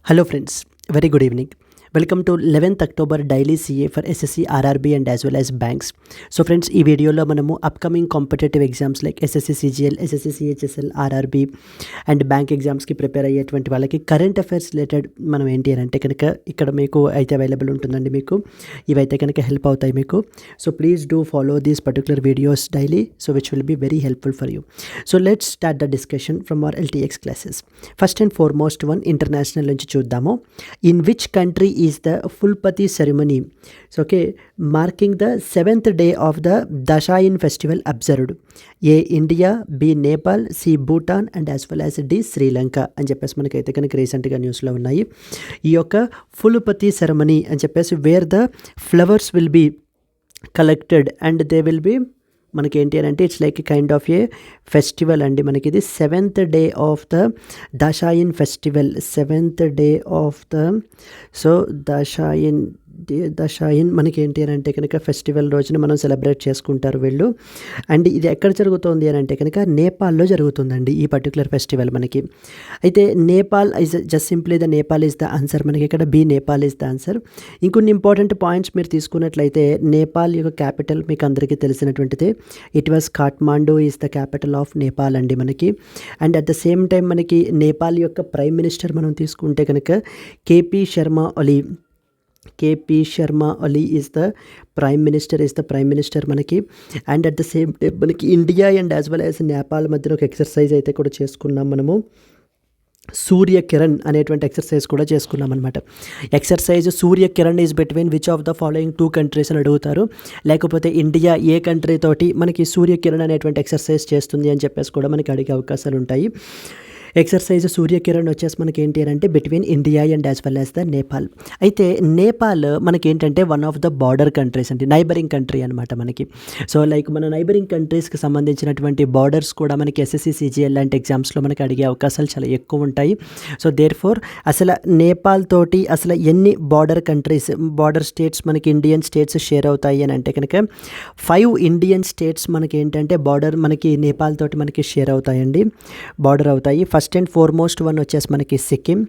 Hello friends, very good evening. Welcome to 11th October daily CA for SSC, RRB and as well as banks. So friends, ఈ వీడియోలో మనము upcoming competitive exams like SSC CGL, SSC CHSL, RRB and bank ఎగ్జామ్స్కి prepare అయ్యేటువంటి వాళ్ళకి current affairs related మనం ఏంటి అని అంటే కనుక ఇక్కడ మీకు అయితే అవైలబుల్ ఉంటుందండి. మీకు ఇవైతే కనుక హెల్ప్ అవుతాయి మీకు. So please do follow these particular videos daily, so which will be very helpful for you. So let's start the discussion from our LTX classes. First and foremost one international నుంచి చూద్దాము. In which country is the Fulpati ceremony, so okay, marking the 7th day of the Dashain festival observed? A India, B Nepal, C Bhutan and as well as D Sri Lanka అని చెప్పేసి మనకైతే కనుక రీసెంట్గా న్యూస్లో ఉన్నాయి. ఈ యొక్క ఫుల్పతి ceremony అని చెప్పేసి where the flowers will be collected and they will be మనకి ఏంటి అని అంటే it's like kind of a festival అండి. మనకి ఇది 7th day of the Dashain festival, 7th day of the so Dashain మనకి ఏంటి అని అంటే కనుక ఫెస్టివల్ రోజున మనం సెలబ్రేట్ చేసుకుంటారు వీళ్ళు. అండ్ ఇది ఎక్కడ జరుగుతుంది అని అంటే కనుక నేపాల్లో జరుగుతుందండి ఈ పర్టికులర్ ఫెస్టివల్ మనకి. అయితే Nepal is just simply the Nepal is the answer. మనకి ఇక్కడ B Nepal is the answer. ఇంకొన్ని ఇంపార్టెంట్ పాయింట్స్ మీరు తీసుకున్నట్లయితే నేపాల్ యొక్క క్యాపిటల్ మీకు అందరికీ తెలిసినటువంటిదే. It was Kathmandu is the capital of Nepal అండి మనకి. And at the same time మనకి నేపాల్ యొక్క ప్రైమ్ మినిస్టర్ మనం తీసుకుంటే కనుక K P Sharma Oli is the prime minister మనకి. And at the same time మనకి India and as well as Nepal మధ్యలో ఒక ఎక్సర్సైజ్ అయితే కూడా చేసుకున్నాం మనము. సూర్య కిరణ్ అనేటువంటి ఎక్సర్సైజ్ కూడా చేసుకున్నాం అనమాట. Exercise Surya Kiran is between which of the following 2 countries అని అడుగుతారు. లేకపోతే ఇండియా ఏ కంట్రీ తోటి మనకి సూర్య కిరణ్ అనేటువంటి ఎక్సర్సైజ్ చేస్తుంది అని చెప్పేసి కూడా మనకి అడిగే అవకాశాలు ఉంటాయి. ఎక్సర్సైజ్ సూర్య కిరణ్ వచ్చేసి మనకి ఏంటి అని అంటే between India and as well as the Nepal. అయితే నేపాల్ మనకి ఏంటంటే one of the border countries అండి, నైబరింగ్ కంట్రీ అనమాట మనకి. సో లైక్ మన నైబరింగ్ కంట్రీస్కి సంబంధించినటువంటి బార్డర్స్ కూడా మనకి SSC CGL లాంటి ఎగ్జామ్స్లో మనకి అడిగే అవకాశాలు చాలా ఎక్కువ ఉంటాయి. సో దేర్ ఫోర్ అసలు నేపాల్ తోటి అసలు ఎన్ని బార్డర్ స్టేట్స్ మనకి ఇండియన్ స్టేట్స్ షేర్ అవుతాయి అని అంటే కనుక 5 ఇండియన్ స్టేట్స్ మనకి ఏంటంటే బార్డర్ మనకి నేపాల్ తోటి మనకి షేర్ అవుతాయండి, బార్డర్ అవుతాయి. ఫస్ట్ అండ్ ఫార్మోస్ట్ వన్ వచ్చేసి మనకి సిక్కిం,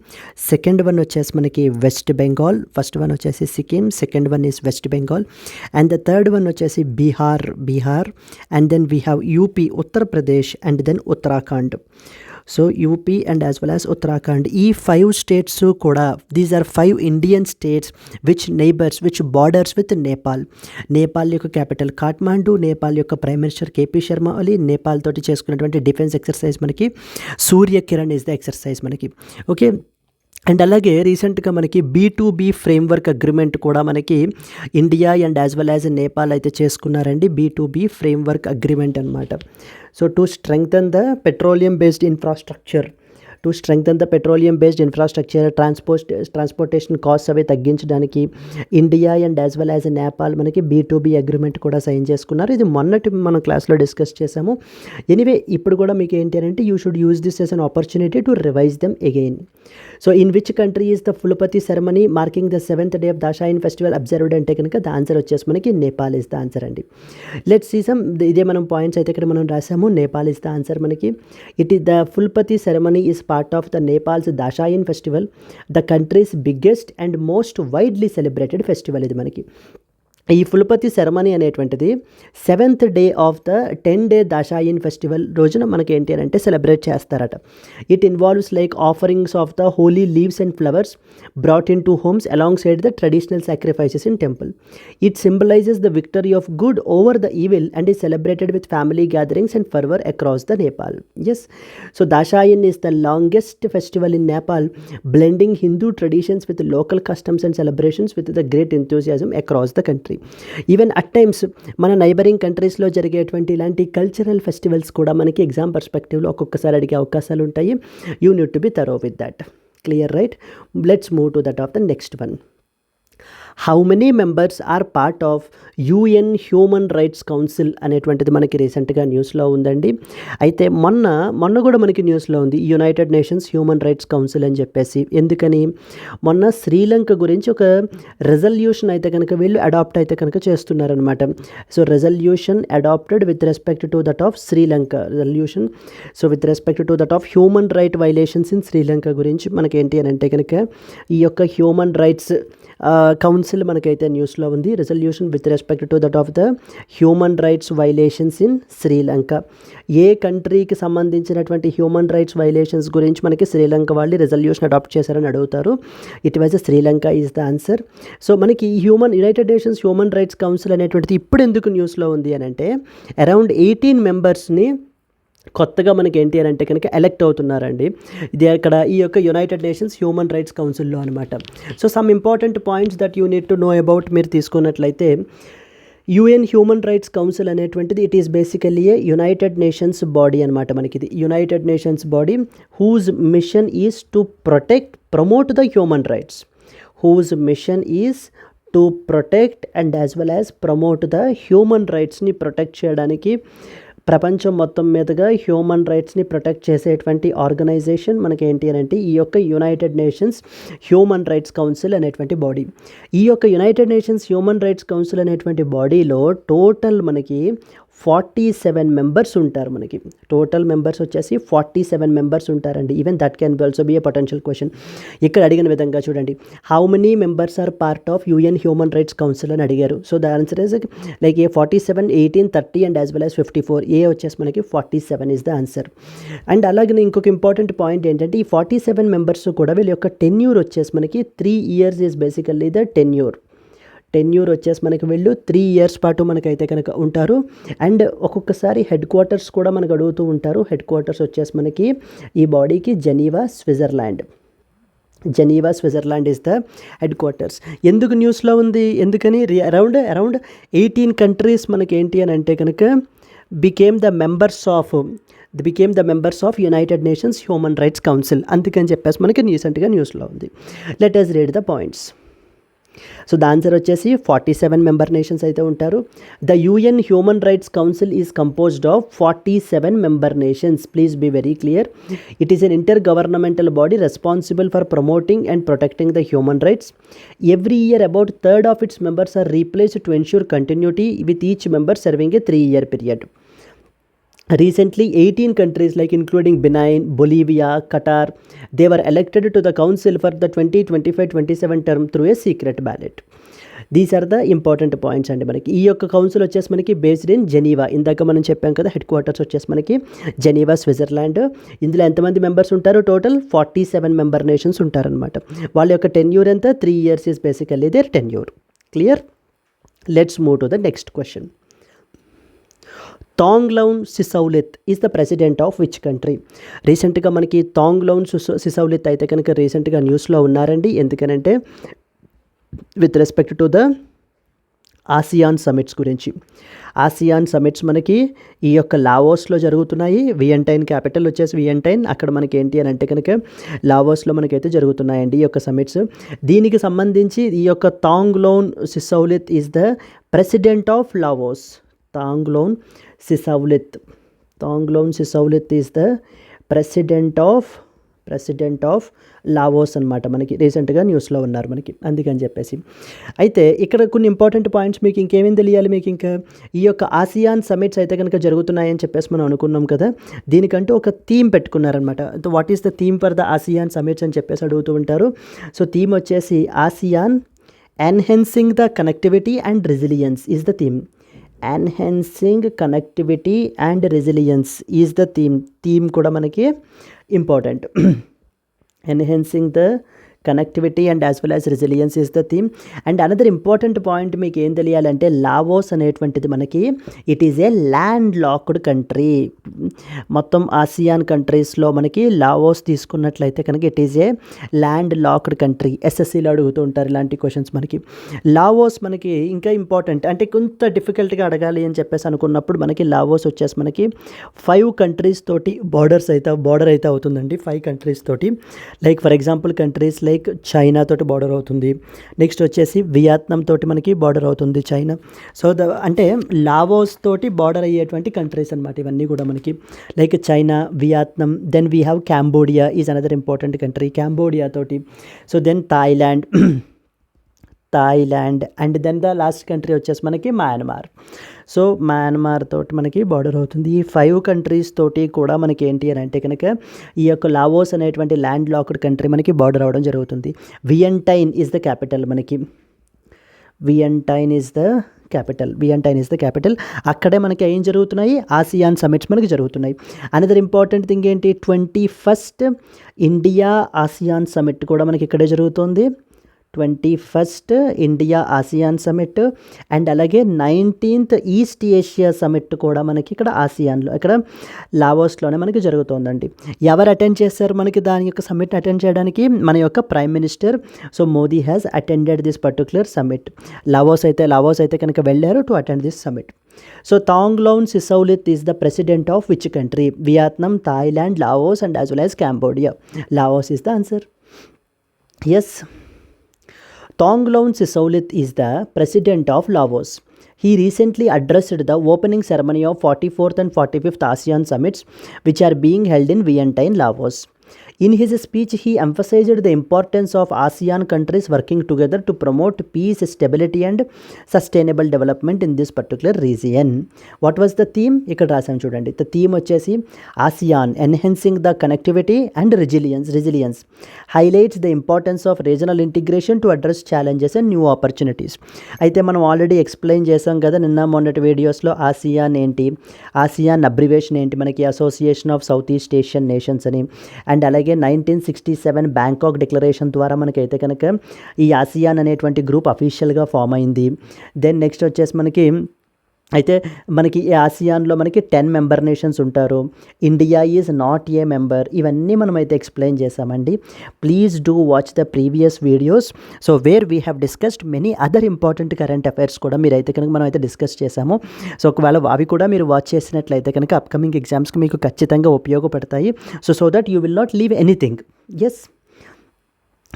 సెకండ్ వన్ వచ్చేసి మనకి వెస్ట్ బెంగాల్. ఫస్ట్ వన్ వచ్చేసి Sikkim, second one is west Bengal and the third one వచ్చేసి Bihar and then we have UP Uttar Pradesh and then Uttarakhand. So UP and as well as Uttarakhand, ఈ 5 states కూడా these are 5 Indian states which borders with Nepal. Nepal యొక్క capital Kathmandu, Nepal యొక్క prime minister K P Sharma Oli, Nepal తోటి చేసుకున్నటువంటి defence exercise మనకి Surya Kiran is the exercise మనకి. Okay, and అలాగే రీసెంట్గా మనకి B2B ఫ్రేమ్వర్క్ అగ్రిమెంట్ కూడా మనకి India and as well as Nepal అయితే చేసుకున్నారండి. B2B ఫ్రేమ్వర్క్ అగ్రిమెంట్ అనమాట. So to strengthen the petroleum based infrastructure, transportation cost అవి తగ్గించడానికి India and as well as Nepal మనకి B2B అగ్రిమెంట్ కూడా సైన్ చేసుకున్నారు. ఇది మొన్నటి మనం క్లాస్లో డిస్కస్ చేసాము. ఎనీవే ఇప్పుడు కూడా మీకు ఏంటి అంటే you should use this as an opportunity to revise them again. So in which country is the Phulpati ceremony marking the 7th day of Dashain festival observed అంటే కనుక ద ఆన్సర్ వచ్చేసి మనకి నేపాల్ ఇస్ ద ఆన్సర్ అండి. లెట్స్ సీ సమ్, ఇదే మనం points అయితే ఇక్కడ మనం రాసాము. నేపాల్ ఇస్ ద ఆన్సర్ మనకి. It is the Phulpati ceremony is part of the Nepal's Dashain festival, the country's biggest and most widely celebrated festival ఇది మనకి. ఈ ఫుల్పతి సెరమనీ అనేటువంటిది 7th day of the 10-day Dashain festival రోజున మనకి ఏంటి అని అంటే సెలబ్రేట్ చేస్తారట. It involves like offerings of the holy leaves and flowers brought into homes alongside the traditional sacrifices in temple. It symbolises the victory of good over the evil and is celebrated with family gatherings and fervour across the Nepal. Yes, so Dashain is the longest festival in Nepal, blending Hindu traditions with local customs and celebrations with the great enthusiasm across the country. Even at times మన neighbouring కంట్రీస్లో జరిగేటువంటి ఇలాంటి cultural festivals కూడా మనకి exam పర్స్పెక్టివ్లో ఒక్కొక్కసారి అడిగే అవకాశాలు ఉంటాయి. You need to be thorough with that. Clear, right? Let's move to that of the next one. How many members are part of UN human rights council అనేటువంటిది మనకి రీసెంట్గా న్యూస్లో ఉందండి. అయితే మొన్న కూడా మనకి న్యూస్లో ఉంది United Nations human rights Council అని చెప్పేసి. ఎందుకని మొన్న శ్రీలంక గురించి ఒక రెజల్యూషన్ అయితే కనుక వీళ్ళు అడాప్ట్ అయితే కనుక చేస్తున్నారనమాట. So resolution adopted with respect to that of Sri Lanka resolution. So with respect to that of human right violations in Sri Lanka గురించి మనకేంటి అని అంటే కనుక ఈ యొక్క హ్యూమన్ రైట్స్ కౌన్సిల్ మనకైతే న్యూస్లో ఉంది. Resolution with respect to that of the human rights violations in Sri Lanka. A కంట్రీకి సంబంధించినటువంటి హ్యూమన్ రైట్స్ వైలేషన్స్ గురించి మనకి శ్రీలంక వాళ్ళు రెజల్యూషన్ అడాప్ట్ చేశారని అడుగుతారు. It was Sri Lanka is the answer. So మనకి United Nations human rights council అనేటువంటిది ఇప్పుడు ఎందుకు న్యూస్లో ఉంది అని అంటే అరౌండ్ 18 మెంబర్స్ని కొత్తగా మనకి ఏంటి అని అంటే కనుక ఎలెక్ట్ అవుతున్నారండి. ఇది అక్కడ ఈ యొక్క యునైటెడ్ నేషన్స్ హ్యూమన్ రైట్స్ కౌన్సిల్లో అనమాట. So some important points that you need to know about మీరు తీసుకున్నట్లయితే యుఎన్ హ్యూమన్ రైట్స్ కౌన్సిల్ అనేటువంటిది it is basically a United Nations body అనమాట. మనకి ఇది United Nations body whose mission is to promote the human rights. Whose mission is to protect and as well as promote the human రైట్స్ని protect చేయడానికి ప్రపంచం మొత్తం మీదుగా human రైట్స్ని protect చేసేటువంటి ఆర్గనైజేషన్ మనకి ఏంటి అని అంటే ఈ యొక్క United Nations human rights council అనేటువంటి బాడీ. ఈ యొక్క United Nations human rights council అనేటువంటి బాడీలో టోటల్ మనకి 47 మెంబర్స్ ఉంటారు. మనకి టోటల్ మెంబర్స్ వచ్చేసి 47 మెంబర్స్ ఉంటారండి. Even that can be also be a potential question. ఇక్కడ అడిగిన విధంగా చూడండి, how many members are part of UN human rights Council అని అడిగారు. So the answer is like a 47, 18, 30 and as well as 54. ఏ వచ్చేసి మనకి 47 ఇస్ ద ఆన్సర్. అండ్ అలాగే ఇంకొక ఇంపార్టెంట్ పాయింట్ ఏంటంటే ఈ 47 మెంబర్స్ కూడా వీళ్ళ యొక్క టెన్యూర్ వచ్చేసి మనకి 3 years is basically the tenure వచ్చేసి మనకి వీళ్ళు 3 years పాటు మనకైతే కనుక ఉంటారు. అండ్ ఒక్కొక్కసారి హెడ్ క్వార్టర్స్ కూడా మనకు అడుగుతూ ఉంటారు. హెడ్ క్వార్టర్స్ వచ్చేసి మనకి ఈ బాడీకి Geneva Switzerland is the head quarters. ఎందుకు న్యూస్లో ఉంది, ఎందుకని అరౌండ్ 18 కంట్రీస్ మనకి ఏంటి అని అంటే కనుక became the members of United Nations human rights Council. అందుకని చెప్పేసి మనకి రీసెంట్గా న్యూస్లో ఉంది. Let us read the points. So the answer వచ్చేసి 47 మెంబర్ నేషన్స్ అయితే ఉంటారు. The UN human rights Council is composed of 47 member nations. Please be very clear. It is an intergovernmental body responsible for promoting and protecting the human rights. Every year about 1/3 of its members are replaced to ensure continuity with each member serving A 3-year period. Recently, 18 countries like including Benin, Bolivia, Qatar, they were elected to the council for the 2025-27 term through a secret ballot. These are the important points అండి. మనకి ఈ యొక్క council వచ్చేసి మనకి based in Geneva. ఇందాక మనం చెప్పాం కదా హెడ్ క్వార్టర్స్ వచ్చేసి మనకి జెనీవా స్విట్జర్లాండ్. ఇందులో ఎంతమంది మెంబర్స్ ఉంటారు, టోటల్ 47 మెంబర్ నేషన్స్ ఉంటారనమాట. వాళ్ళ యొక్క టెన్యూర్ ఎంత, 3 years is basically their tenure. Clear? Let's move to the next question. Thongloun Sisoulith is the president of which country? రీసెంట్గా మనకి థాంగ్లౌన్ సిసౌలిత్ అయితే కనుక రీసెంట్గా న్యూస్లో ఉన్నారండి. ఎందుకనంటే with respect to the ASEAN summits గురించి. ఆసియాన్ సమిట్స్ మనకి ఈ యొక్క లావోస్లో జరుగుతున్నాయి. వియంటైన్ క్యాపిటల్ వచ్చేసి వియంటైన్. అక్కడ మనకి ఏంటి అని అంటే కనుక లావోస్లో మనకైతే జరుగుతున్నాయండి ఈ యొక్క సమిట్స్. దీనికి సంబంధించి ఈ యొక్క Thongloun Sisoulith is the president of Laos. Thongloun Sisoulith is the president of Laos అనమాట. మనకి రీసెంట్గా న్యూస్లో ఉన్నారు మనకి, అందుకని చెప్పేసి. అయితే ఇక్కడ కొన్ని ఇంపార్టెంట్ పాయింట్స్ మీకు ఇంకేమేమి తెలియాలి, మీకు ఇంకా ఈ యొక్క ఆసియాన్ సమిట్స్ అయితే కనుక జరుగుతున్నాయని చెప్పేసి మనం అనుకున్నాం కదా. దీనికంటూ ఒక థీమ్ పెట్టుకున్నారనమాట. What is the theme for the ASEAN summits అని చెప్పేసి అడుగుతూ ఉంటారు. సో థీమ్ వచ్చేసి ASEAN enhancing the connectivity and resilience is the theme. Enhancing connectivity and resilience is the theme కూడా మనకి important. Enhancing the connectivity and as well as resilience is the theme. And another important point మీకు ఏం తెలియాలంటే Laos అనేటువంటిది మనకి it is a landlocked country. మొత్తం ASEAN కంట్రీస్లో మనకి లావోస్ తీసుకున్నట్లయితే కనుక it is a landlocked country. ఎస్ఎస్సీలో అడుగుతూ ఉంటారు ఇలాంటి క్వశ్చన్స్ మనకి. లావోస్ మనకి ఇంకా ఇంపార్టెంట్, అంటే కొంత డిఫికల్ట్గా అడగాలి అని చెప్పేసి అనుకున్నప్పుడు మనకి లావోస్ వచ్చేసి మనకి 5 కంట్రీస్ తోటి బార్డర్ అయితే అవుతుందండి. 5 కంట్రీస్ తోటి. Like for example countries like like China తోటి బార్డర్ అవుతుంది. నెక్స్ట్ వచ్చేసి వియత్నాం తోటి మనకి బార్డర్ అవుతుంది చైనా. సో అంటే లావోస్ తోటి బార్డర్ అయ్యేటువంటి కంట్రీస్ అనమాట ఇవన్నీ కూడా మనకి, like China, Vietnam. Then we have Cambodia is another important country, Cambodia తోటి. So then Thailand and then the last country వచ్చేసి మనకి మయన్మార్. సో మయన్మార్ తోటి మనకి బార్డర్ అవుతుంది. ఈ 5 కంట్రీస్ తోటి కూడా మనకి ఏంటి అని అంటే కనుక ఈ యొక్క లావోస్ అనేటువంటి ల్యాండ్ లాక్డ్ కంట్రీ మనకి బార్డర్ అవ్వడం జరుగుతుంది. వియంటైన్ ఈజ్ ద క్యాపిటల్ మనకి, వియంటైన్ ఈజ్ ద క్యాపిటల్. అక్కడే మనకి ఏం జరుగుతున్నాయి, ఆసియాన్ సమిట్స్ మనకి జరుగుతున్నాయి. అనదర్ ఇంపార్టెంట్ థింగ్ ఏంటి, 21st ఇండియా ఆసియాన్ సమిట్ కూడా మనకి ఇక్కడే జరుగుతుంది. 21st India ASEAN summit and అలాగే 19th ఈస్ట్ ఏషియా సమిట్ కూడా మనకి ఇక్కడ ఆసియాన్లో, ఇక్కడ లావోస్లోనే మనకి జరుగుతుందండి. ఎవరు అటెండ్ చేశారు మనకి దాని యొక్క సమిట్ అటెండ్ చేయడానికి, మన యొక్క prime minister. So Modi has attended this particular summit. Laos అయితే కనుక వెళ్ళారు to attend this summit. So Thongloun Sisoulith is the president of which country, Vietnam, Thailand, Laos and as well as Cambodia. Laos is the answer. Yes, Thongloun Sisoulith is the president of Laos. He recently addressed the opening ceremony of 44th and 45th ASEAN summits, which are being held in Vientiane, Laos. In his speech, he emphasized the importance of ASEAN countries working together to promote peace, stability and sustainable development in this particular region. What was the theme? ఇక్కడ రాసాం చూడండి. The theme వచ్చేసి ASEAN enhancing the connectivity and resilience highlights the importance of regional integration to address challenges and new opportunities. అయితే మనం already explain చేసాం కదా నిన్న మొన్నటి వీడియోస్లో. ఆసియాన్ ఏంటి, ఆసియాన్ అబ్రివేషన్ ఏంటి, మనకి association of south east Asian nations అని. అండ్ అలాగే 1967 బ్యాంకాక్ డిక్లరేషన్ ద్వారా మనకైతే కనుక ఈ ఆసియాన్ అనేటువంటి గ్రూప్ అఫీషియల్గా ఫామ్ అయింది. దెన్ నెక్స్ట్ వచ్చేసి మనకి ఈ ఆసియాన్లో మనకి 10 మెంబర్ నేషన్స్ ఉంటారు. India is not a member. ఇవన్నీ మనమైతే ఎక్స్ప్లెయిన్ చేసామండి. Please do watch the previous videos. So where we have discussed many other important current affairs కూడా మీరైతే కనుక మనం అయితే డిస్కస్ చేసాము. సో ఒకవేళ అవి కూడా మీరు వాచ్ చేసినట్లయితే కనుక అప్కమింగ్ ఎగ్జామ్స్కి మీకు ఖచ్చితంగా ఉపయోగపడతాయి. So that you will not leave anything. Yes,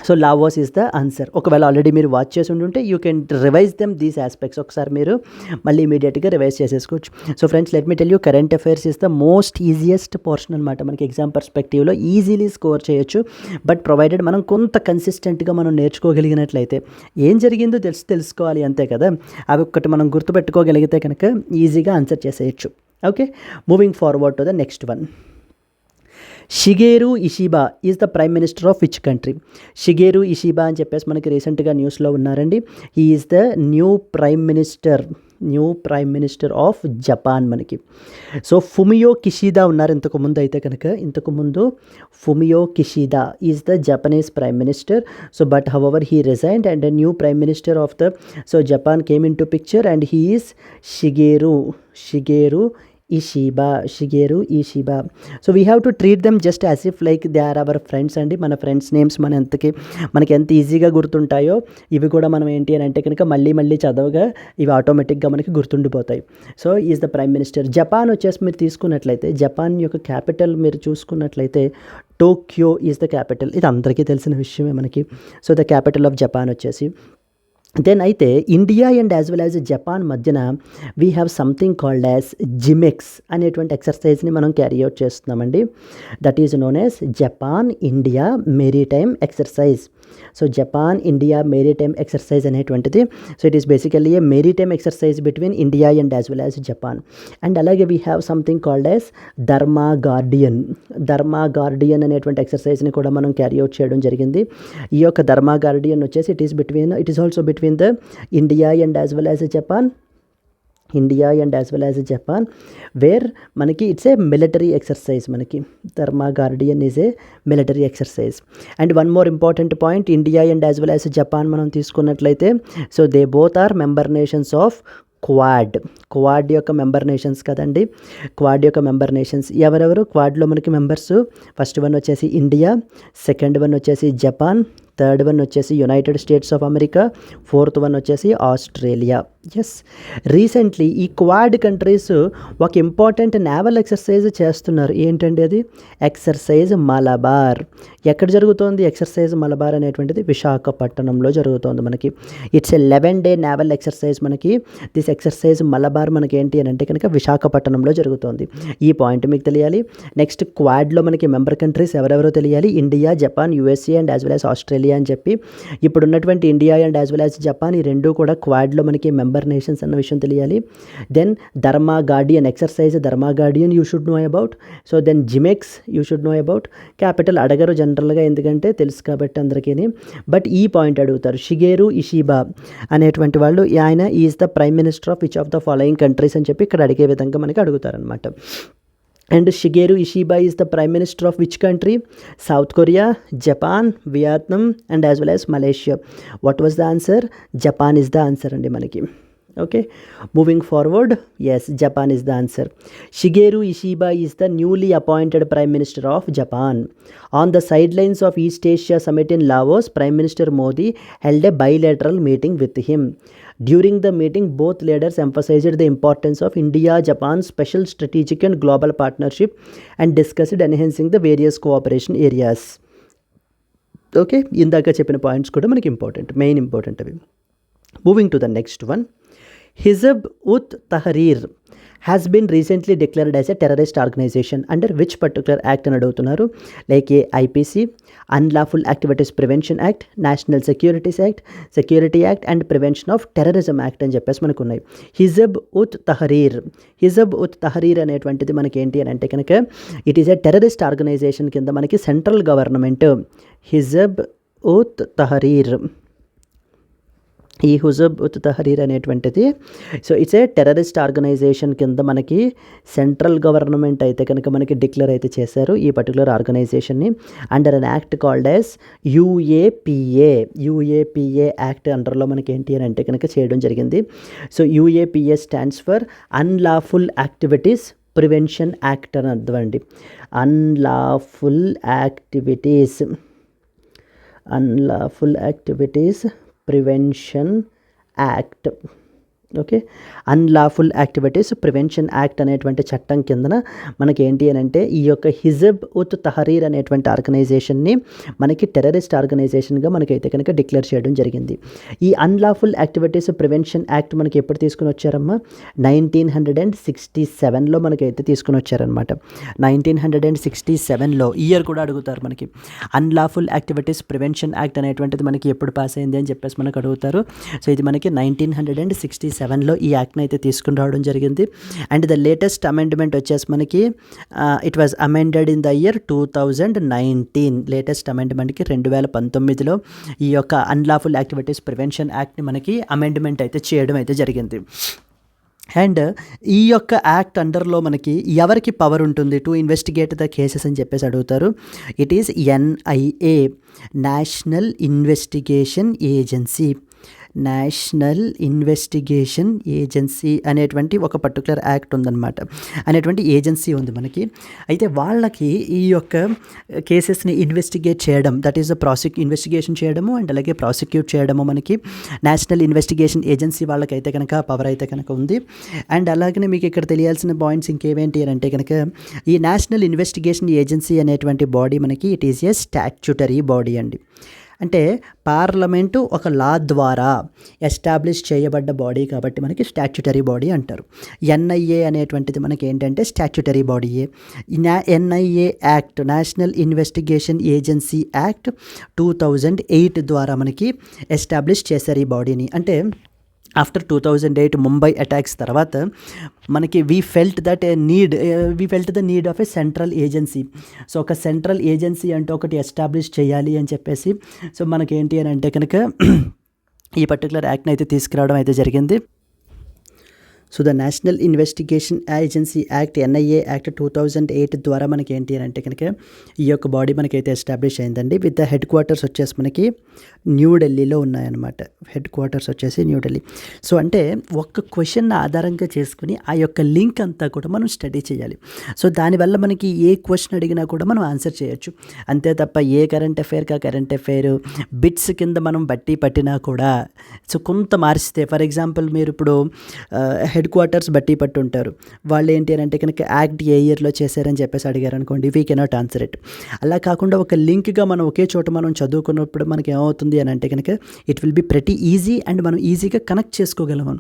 so Laos is the answer. ఒకవేళ ఆల్రెడీ మీరు వాచ్ చేసి ఉంటుంటే you can revise them these aspects. ఒకసారి మీరు మళ్ళీ ఇమీడియట్గా రివైజ్ చేసేసుకోవచ్చు. So friends, let me tell you, current affairs is the most easiest portion అనమాట. మనకి ఎగ్జామ్ పర్స్పెక్టివ్లో ఈజీలీ స్కోర్ చేయొచ్చు. బట్ ప్రొవైడెడ్ మనం కొంత కన్సిస్టెంట్గా మనం నేర్చుకోగలిగినట్లయితే, ఏం జరిగిందో తెలుసుకోవాలి అంతే కదా, అవి ఒక్కటి మనం గుర్తుపెట్టుకోగలిగితే కనుక ఈజీగా ఆన్సర్ చేసేయచ్చు. Okay, moving forward to the next one. షిగేరు Ishiba is the prime minister of which country? షిగేరు Ishiba అని చెప్పేసి మనకి రీసెంట్గా న్యూస్లో ఉన్నారండి. He is the new prime minister of Japan మనకి. సో ఫుమియో కిషిదా ఉన్నారు ఇంతకుముందు Fumio Kishida is the Japanese prime minister. So but however he resigned and new prime minister of the Japan came in to picture and he is షిగేరు Ishiba. So we have to treat them just as if like they are our friends అండి. మన friends names మనకి ఎంత ఈజీగా గుర్తుంటాయో ఇవి కూడా మనం ఏంటి అని అంటే కనుక మళ్ళీ చదవగా ఇవి ఆటోమేటిక్గా మనకి గుర్తుండిపోతాయి. So is the prime minister. Japan వచ్చేసి మీరు తీసుకున్నట్లయితే, జపాన్ యొక్క క్యాపిటల్ మీరు చూసుకున్నట్లయితే టోక్యో ఈజ్ ద క్యాపిటల్. ఇది అందరికీ తెలిసిన విషయమే మనకి. So the capital of Japan వచ్చేసి. దెన్ అయితే India and as well as Japan మధ్యన we have something called as JIMEX అనేటువంటి ఎక్సర్సైజ్ని మనం క్యారీ అవుట్ చేస్తున్నామండి. That is known as Japan India maritime exercise. So Japan India maritime exercise అనేటువంటిది. So it is basically a maritime exercise between India and as well as Japan. And అలాగే we have something called as Dharma guardian అనేటువంటి ఎక్సర్సైజ్ని కూడా మనం carry out చేయడం జరిగింది. ఈ యొక్క Dharma guardian వచ్చేసి it is also between the India and as well as Japan where మనకి ఇట్స్ ఏ మిలిటరీ ఎక్సర్సైజ్. మనకి Dharma guardian is a military exercise. And one more important point, India and as well as Japan మనం తీసుకున్నట్లయితే so they both are member nations of Quad యొక్క member nations కదండి. Quad యొక్క member nations ఎవరెవరు క్వాడ్లో మనకి members? First one వచ్చేసి India, second one వచ్చేసి జపాన్, థర్డ్ వన్ వచ్చేసి United states of America, fourth one వచ్చేసి ఆస్ట్రేలియా. ఎస్, రీసెంట్లీ ఈ క్వాడ్ కంట్రీస్ ఒక ఇంపార్టెంట్ నేవల్ ఎక్సర్సైజ్ చేస్తున్నారు. ఏంటండి అది? ఎక్సర్సైజ్ మలబార్. ఎక్కడ జరుగుతోంది ఎక్సర్సైజ్ మలబార్ అనేటువంటిది? విశాఖపట్నంలో జరుగుతోంది మనకి. It's a 11-day naval exercise మనకి. దిస్ ఎక్సర్సైజ్ మలబార్ మనకి ఏంటి అని అంటే కనుక విశాఖపట్నంలో జరుగుతోంది. ఈ పాయింట్ మీకు తెలియాలి. నెక్స్ట్ క్వాడ్లో మనకి మెంబర్ కంట్రీస్ ఎవరెవరో తెలియాలి. India, Japan, USA and as well as Australia అని చెప్పి, ఇప్పుడు ఉన్నటువంటి India and as well as Japan ఈ రెండు కూడా క్వాడ్లో మనకి మెంబర్ నేషన్స్ అన్న విషయం తెలియాలి. Then Dharma Guardian exercise, Dharma Guardian you should know about. So then JIMEX you should know about. Capital అడగరు జనరల్గా, ఎందుకంటే తెలుసు కాబట్టి అందరికీ. బట్ ఈ పాయింట్ అడుగుతారు. షిగేరు ఇషిబా అనేటువంటి వాళ్ళు, ఆయన is the prime minister of which of the following countries అని చెప్పి ఇక్కడ అడిగే విధంగా మనకి అడుగుతారనమాట. And Shigeru Ishiba is the prime minister of which country? South Korea, Japan, Vietnam and as well as Malaysia. What was the answer? Japan is the answer అండి మనకి. Okay, moving forward, yes, Japan is the answer. Shigeru Ishiba is the newly appointed Prime Minister of Japan. On the sidelines of East Asia Summit in Laos, Prime Minister Modi held a bilateral meeting with him. During the meeting, both leaders emphasized the importance of India-Japan special strategic and global partnership and discussed enhancing the various cooperation areas. Okay, ఇందాక చెప్పిన points కూడా మనకి main important అవి. Moving to the next one. Hizb ut Tahrir has been recently declared as a terrorist organization under which particular act అని అడుగుతున్నారు. Like IPC, Unlawful Activities Prevention Act, National Securities Act, Security Act and Prevention of Terrorism Act అని చెప్పేసి మనకు ఉన్నాయి. హిజబ్ ఉత్ Tahrir అనేటువంటిది మనకి ఏంటి అని అంటే కనుక it is a terrorist organization కింద మనకి సెంట్రల్ గవర్నమెంట్ హిజబ్ ఉత్ తహరీర్, ఈ హుజబ్ ఉత్ తహరీర్ అనేటువంటిది, so it's a terrorist organization కింద మనకి సెంట్రల్ గవర్నమెంట్ అయితే కనుక మనకి డిక్లేర్ అయితే చేశారు ఈ పర్టికులర్ ఆర్గనైజేషన్ని under an act called as UAPA act అండర్లో మనకి ఏంటి అని అంటే కనుక చేయడం జరిగింది. So UAPA stands for unlawful activities prevention act అని అర్థం అండి. Unlawful activities prevention act. Okay, unlawful activities prevention act అనేటువంటి చట్టం కిందన మనకి ఏంటి అని అంటే ఈ యొక్క హిజబ్ ఉత్ తహరీర్ అనేటువంటి ఆర్గనైజేషన్ని మనకి టెర్రరిస్ట్ ఆర్గనైజేషన్గా మనకైతే కనుక డిక్లేర్ చేయడం జరిగింది. ఈ అన్లాఫుల్ యాక్టివిటీస్ ప్రివెన్షన్ యాక్ట్ మనకి ఎప్పుడు తీసుకుని వచ్చారమ్మా? 1967లో మనకైతే తీసుకుని వచ్చారనమాట. 1967లో ఇయర్ కూడా అడుగుతారు మనకి. అన్లాఫుల్ యాక్టివిటీస్ ప్రివెన్షన్ యాక్ట్ అనేటువంటిది మనకి ఎప్పుడు పాస్ అయింది అని చెప్పేసి మనకు అడుగుతారు. సో ఇది మనకి 1967లో ఈ యాక్ట్ని అయితే తీసుకుని రావడం జరిగింది. అండ్ ద లేటెస్ట్ అమెండ్మెంట్ వచ్చేసి మనకి it was amended in the year 2019. Latest అమెండ్మెంట్కి 2019లో ఈ యొక్క అన్లాఫుల్ యాక్టివిటీస్ ప్రివెన్షన్ యాక్ట్ని మనకి అమెండ్మెంట్ అయితే చేయడం అయితే జరిగింది. అండ్ ఈ యొక్క యాక్ట్ అండర్లో మనకి ఎవరికి పవర్ ఉంటుంది టు ఇన్వెస్టిగేట్ ద కేసెస్ అని చెప్పేసి అడుగుతారు. It is NIA, national investigation agency అనేటువంటి ఒక పర్టికులర్ యాక్ట్ ఉందన్నమాట, అనేటువంటి ఏజెన్సీ ఉంది మనకి. అయితే వాళ్ళకి ఈ యొక్క కేసెస్ని ఇన్వెస్టిగేట్ చేయడం, దట్ ఈస్ ఇన్వెస్టిగేషన్ చేయడము అండ్ అలాగే ప్రాసిక్యూట్ చేయడము మనకి నేషనల్ ఇన్వెస్టిగేషన్ ఏజెన్సీ వాళ్ళకైతే కనుక పవర్ అయితే కనుక ఉంది. అండ్ అలాగనే మీకు ఇక్కడ తెలియాల్సిన పాయింట్స్ ఇంకేమేంటి అని అంటే కనుక ఈ నేషనల్ ఇన్వెస్టిగేషన్ ఏజెన్సీ అనేటువంటి బాడీ మనకి it is a statutory body అండి. అంటే పార్లమెంటు ఒక లా ద్వారా ఎస్టాబ్లిష్ చేయబడ్డ బాడీ కాబట్టి మనకి స్టాట్యూటరీ బాడీ అంటారు. NIA అనేటువంటిది మనకి ఏంటంటే స్టాట్యూటరీ బాడీయే. NIA act, national investigation agency act 2008 ద్వారా మనకి ఎస్టాబ్లిష్ చేశారు ఈ బాడీని. అంటే ఆఫ్టర్ 2008 ముంబై అటాక్స్ తర్వాత మనకి we felt the need of a central agency. So ఒక సెంట్రల్ ఏజెన్సీ అంటే ఒకటి ఎస్టాబ్లిష్ చేయాలి అని చెప్పేసి సో మనకేంటి అని అంటే కనుక ఈ పర్టికులర్ యాక్ట్ని అయితే తీసుకురావడం అయితే జరిగింది. So the national investigation agency act NIA act 2008 ద్వారా మనకి ఏంటి అని అంటే కనుక ఈ యొక్క బాడీ మనకైతే ఎస్టాబ్లిష్ అయిందండి. విత్ ద హెడ్ క్వార్టర్స్ వచ్చేసి మనకి న్యూఢిల్లీలో ఉన్నాయన్నమాట. హెడ్ క్వార్టర్స్ వచ్చేసి న్యూఢిల్లీ. సో అంటే ఒక్క క్వశ్చన్ ఆధారంగా చేసుకుని ఆ యొక్క లింక్ అంతా కూడా మనం స్టడీ చేయాలి. సో దానివల్ల మనకి ఏ క్వశ్చన్ అడిగినా కూడా మనం ఆన్సర్ చేయొచ్చు. అంతే తప్ప ఏ కరెంట్ అఫైర్ బిట్స్ కింద మనం బట్టి పట్టినా కూడా సో కొంత మారిస్తే, ఫర్ ఎగ్జాంపుల్ మీరు ఇప్పుడు హెడ్ క్వార్టర్స్ బట్టి పట్టు ఉంటారు. వాళ్ళు ఏంటి అని అంటే కనుక యాక్ట్ ఏ ఇయర్లో చేశారని చెప్పేసి అడిగారు అనుకోండి, వీ కెనాట్ ఆన్సర్ ఇట్. అలా కాకుండా ఒక లింక్గా మనం ఒకే చోట మనం చదువుకున్నప్పుడు మనకి ఏమవుతుంది అని అంటే కనుక it will be pretty easy and మనం ఈజీగా కనెక్ట్ చేసుకోగలము.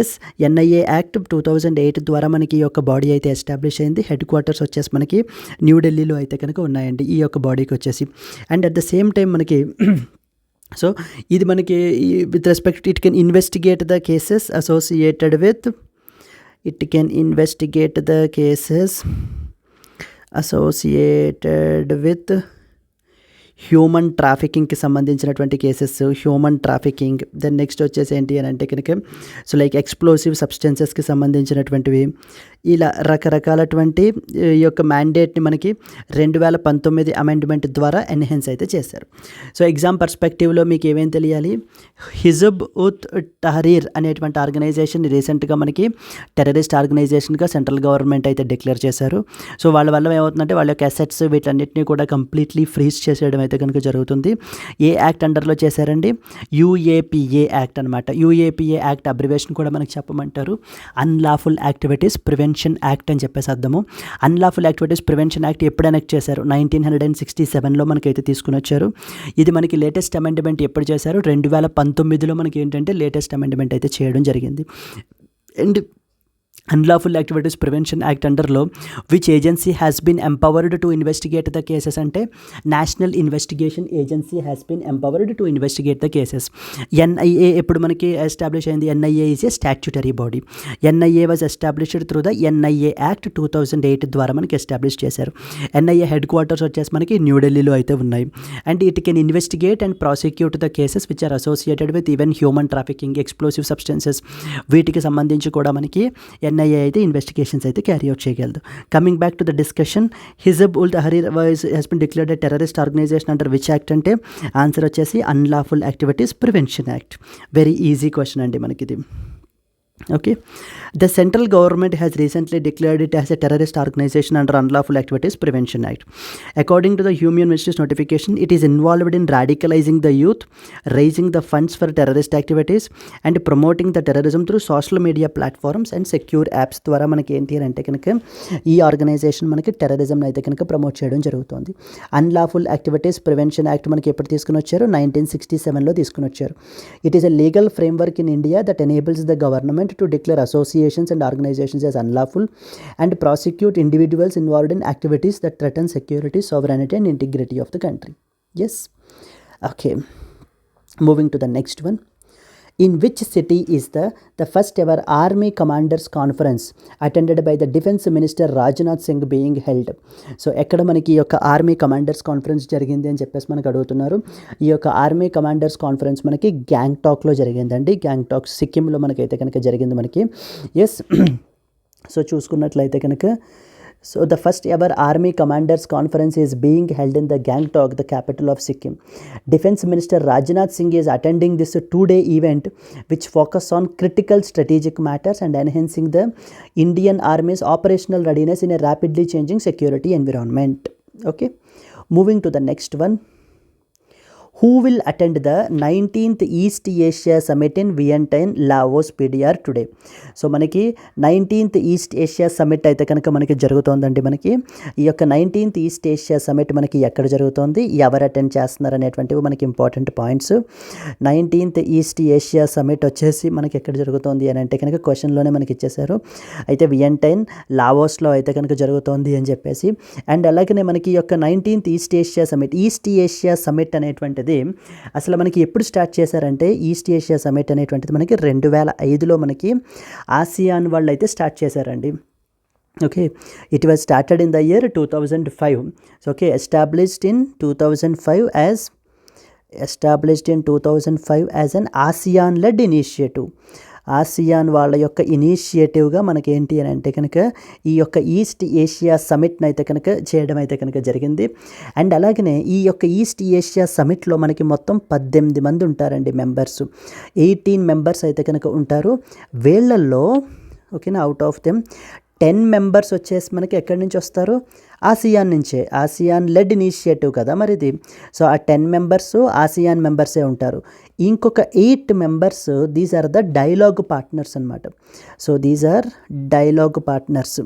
ఎస్, ఎన్ఐఏ యాక్ట్ 2008 ద్వారా మనకి ఈ యొక్క బాడీ అయితే ఎస్టాబ్లిష్ అయింది. హెడ్ క్వార్టర్స్ వచ్చేసి మనకి న్యూఢిల్లీలో అయితే కనుక ఉన్నాయండి ఈ యొక్క బాడీకి వచ్చేసి. And at the same time మనకి సో ఇది మనకి with respect it can investigate the cases associated with human ట్రాఫికింగ్కి సంబంధించినటువంటి cases, human trafficking. Then next వచ్చేసి ఏంటి అని అంటే కనుక సో లైక్ ఎక్స్ప్లోసివ్ సబ్స్టెన్సెస్కి సంబంధించినటువంటివి, ఇలా రకరకాలటువంటి ఈ యొక్క మ్యాండేట్ని మనకి 2019 అమెండ్మెంట్ ద్వారా ఎన్హాన్స్ అయితే చేశారు. సో ఎగ్జామ్ పర్స్పెక్టివ్లో మీకు ఏమేం తెలియాలి, హిజబ్ ఉత్ తహరీర్ అనేటువంటి ఆర్గనైజేషన్ రీసెంట్గా మనకి టెర్రరిస్ట్ ఆర్గనైజేషన్గా సెంట్రల్ గవర్నమెంట్ అయితే డిక్లేర్ చేశారు. సో వాళ్ళ వల్ల ఏమవుతుందంటే వాళ్ళ యొక్క అసెట్స్ వీటన్నిటిని కూడా కంప్లీట్లీ ఫ్రీజ్ చేసేయడం అయితే కనుక జరుగుతుంది. ఏ యాక్ట్ అండర్లో చేశారండి, UAPA యాక్ట్ అనమాట. UAPA యాక్ట్ అబ్రివేషన్ కూడా మనకి చెప్పమంటారు, అన్లాఫుల్ యాక్టివిటీస్ ప్రివెన్షన్ యాక్ట్ అని చెప్పేసి అర్థము. అన్లాఫుల్ యాక్టివిటీస్ ప్రివెన్షన్ యాక్ట్ ఎప్పుడు ఎనెక్ట్ చేశారు, 1967లో మనకైతే తీసుకుని వచ్చారు. ఇది మనకి లేటెస్ట్ అమెండ్మెంట్ ఎప్పుడు చేశారు, 2019లో మనకి ఏంటంటే లేటెస్ట్ అమెండ్మెంట్ అయితే చేయడం జరిగింది. And unlawful activities prevention act అండర్లో which agency has been empowered to investigate the cases అంటే national investigation agency has been empowered to investigate the cases. NIA ఎప్పుడు మనకి ఎస్టాబ్లిష్ అయింది, NIA is a statutory body. NIA was established through the NIA act 2008 ద్వారా మనకి establish చేశారు. NIA head quarters వచ్చేసి మనకి న్యూఢిల్లీలో అయితే ఉన్నాయి. And it can investigate and prosecute the cases which are associated with even human trafficking, explosive substances, వీటికి సంబంధించి కూడా మనకి NIA అయితే ఇన్వెస్టిగేషన్స్ అయితే క్యారీ అవుట్ చేయగలదు. Coming back to the discussion, Hizb ul Tahrir has been declared a terrorist organisation under which act అంటే answer వచ్చేసి unlawful activities prevention act. Very easy question అండి మనకిది. Okay, the central government has recently declared it as a terrorist organization under Unlawful Activities Prevention Act. According to the Human Ministry's notification, it is involved in radicalizing the youth, raising the funds for terrorist activities, and promoting the terrorism through social media platforms and secure apps. ద్వారా మనకి ఏంటి అంటే కనుక ఈ organisation మనకి terrorism అయితే కనుక promote చేయడం జరుగుతుంది. అన్లాఫుల్ యాక్టివిటీస్ ప్రివెన్షన్ యాక్ట్ మనకి ఎప్పుడు తీసుకుని వచ్చారు, 1967లో తీసుకుని వచ్చారు. It is a legal framework in India that enables the government to declare associations and organizations as unlawful and prosecute individuals involved in activities that threaten security, sovereignty and integrity of the country. Yes. Okay. Moving to the next one. In which city is the first ever Army Commanders Conference attended by the Defense Minister Rajnath Singh being held? So ఎక్కడ మనకి ఈ యొక్క army commanders conference జరిగింది అని చెప్పేసి మనకు అడుగుతున్నారు. ఈ యొక్క ఆర్మీ కమాండర్స్ కాన్ఫరెన్స్ మనకి గ్యాంగ్టాక్లో జరిగిందండి. గ్యాంగ్టాక్ సిక్కింలో మనకైతే కనుక జరిగింది మనకి. ఎస్, సో చూసుకున్నట్లయితే కనుక So the first ever Army Commanders Conference is being held in the Gangtok, the capital of Sikkim. Defense Minister Rajnath Singh is attending this 2-day event which focus on critical strategic matters and enhancing the Indian Army's operational readiness in a rapidly changing security environment. Okay, moving to the next one. Who will attend the 19th East Asia Summit in Vientiane, Laos, PDR today? So మనకి 19th East Asia summit అయితే కనుక మనకి జరుగుతోందండి. మనకి ఈ యొక్క 19th East Asia summit మనకి ఎక్కడ జరుగుతోంది, ఎవరు అటెండ్ చేస్తున్నారు అనేటువంటివి మనకి important points. 19th East Asia summit వచ్చేసి మనకి ఎక్కడ జరుగుతోంది అని అంటే కనుక క్వశ్చన్లోనే మనకి ఇచ్చేశారు. అయితే వియంటైన్, లావోస్లో అయితే కనుక జరుగుతోంది అని చెప్పేసి. అండ్ అలాగనే మనకి ఈ యొక్క 19th ఈస్ట్ ఏషియా సమ్మిట్ అనేటువంటిది అసలు మనకి ఎప్పుడు స్టార్ట్ చేశారంటే, ఈస్ట్ ఏషియా సమ్మిట్ అనేటువంటిది మనకి 2005లో మనకి ఆసియాన్ వాళ్ళు అయితే స్టార్ట్ చేశారండి. Okay, it was started in the year 2005. Okay, established in 2005 as an ASEAN led initiative. ASEAN వాళ్ళ యొక్క ఇనిషియేటివ్గా మనకి ఏంటి అని అంటే కనుక ఈ యొక్క ఈస్ట్ ఏషియా సమిట్ని అయితే కనుక చేయడం అయితే కనుక జరిగింది. అండ్ అలాగనే ఈ యొక్క ఈస్ట్ ఏషియా సమిట్లో మనకి మొత్తం 18 మంది ఉంటారండి మెంబర్స్. 18 మెంబర్స్ అయితే కనుక ఉంటారు. వీళ్ళల్లో ఓకేనా, అవుట్ ఆఫ్ దెమ్ 10 మెంబర్స్ వచ్చేసి మనకి ఎక్కడి నుంచి వస్తారు, ఆసియాన్ నుంచే. ఆసియాన్ లెడ్ ఇనిషియేటివ్ కదా మరి ఇది. సో ఆ 10 మెంబర్స్ ఆసియాన్ మెంబర్సే ఉంటారు. ఇంకొక 8 members these are the dialogue partners అనమాట. So these are dialogue partners.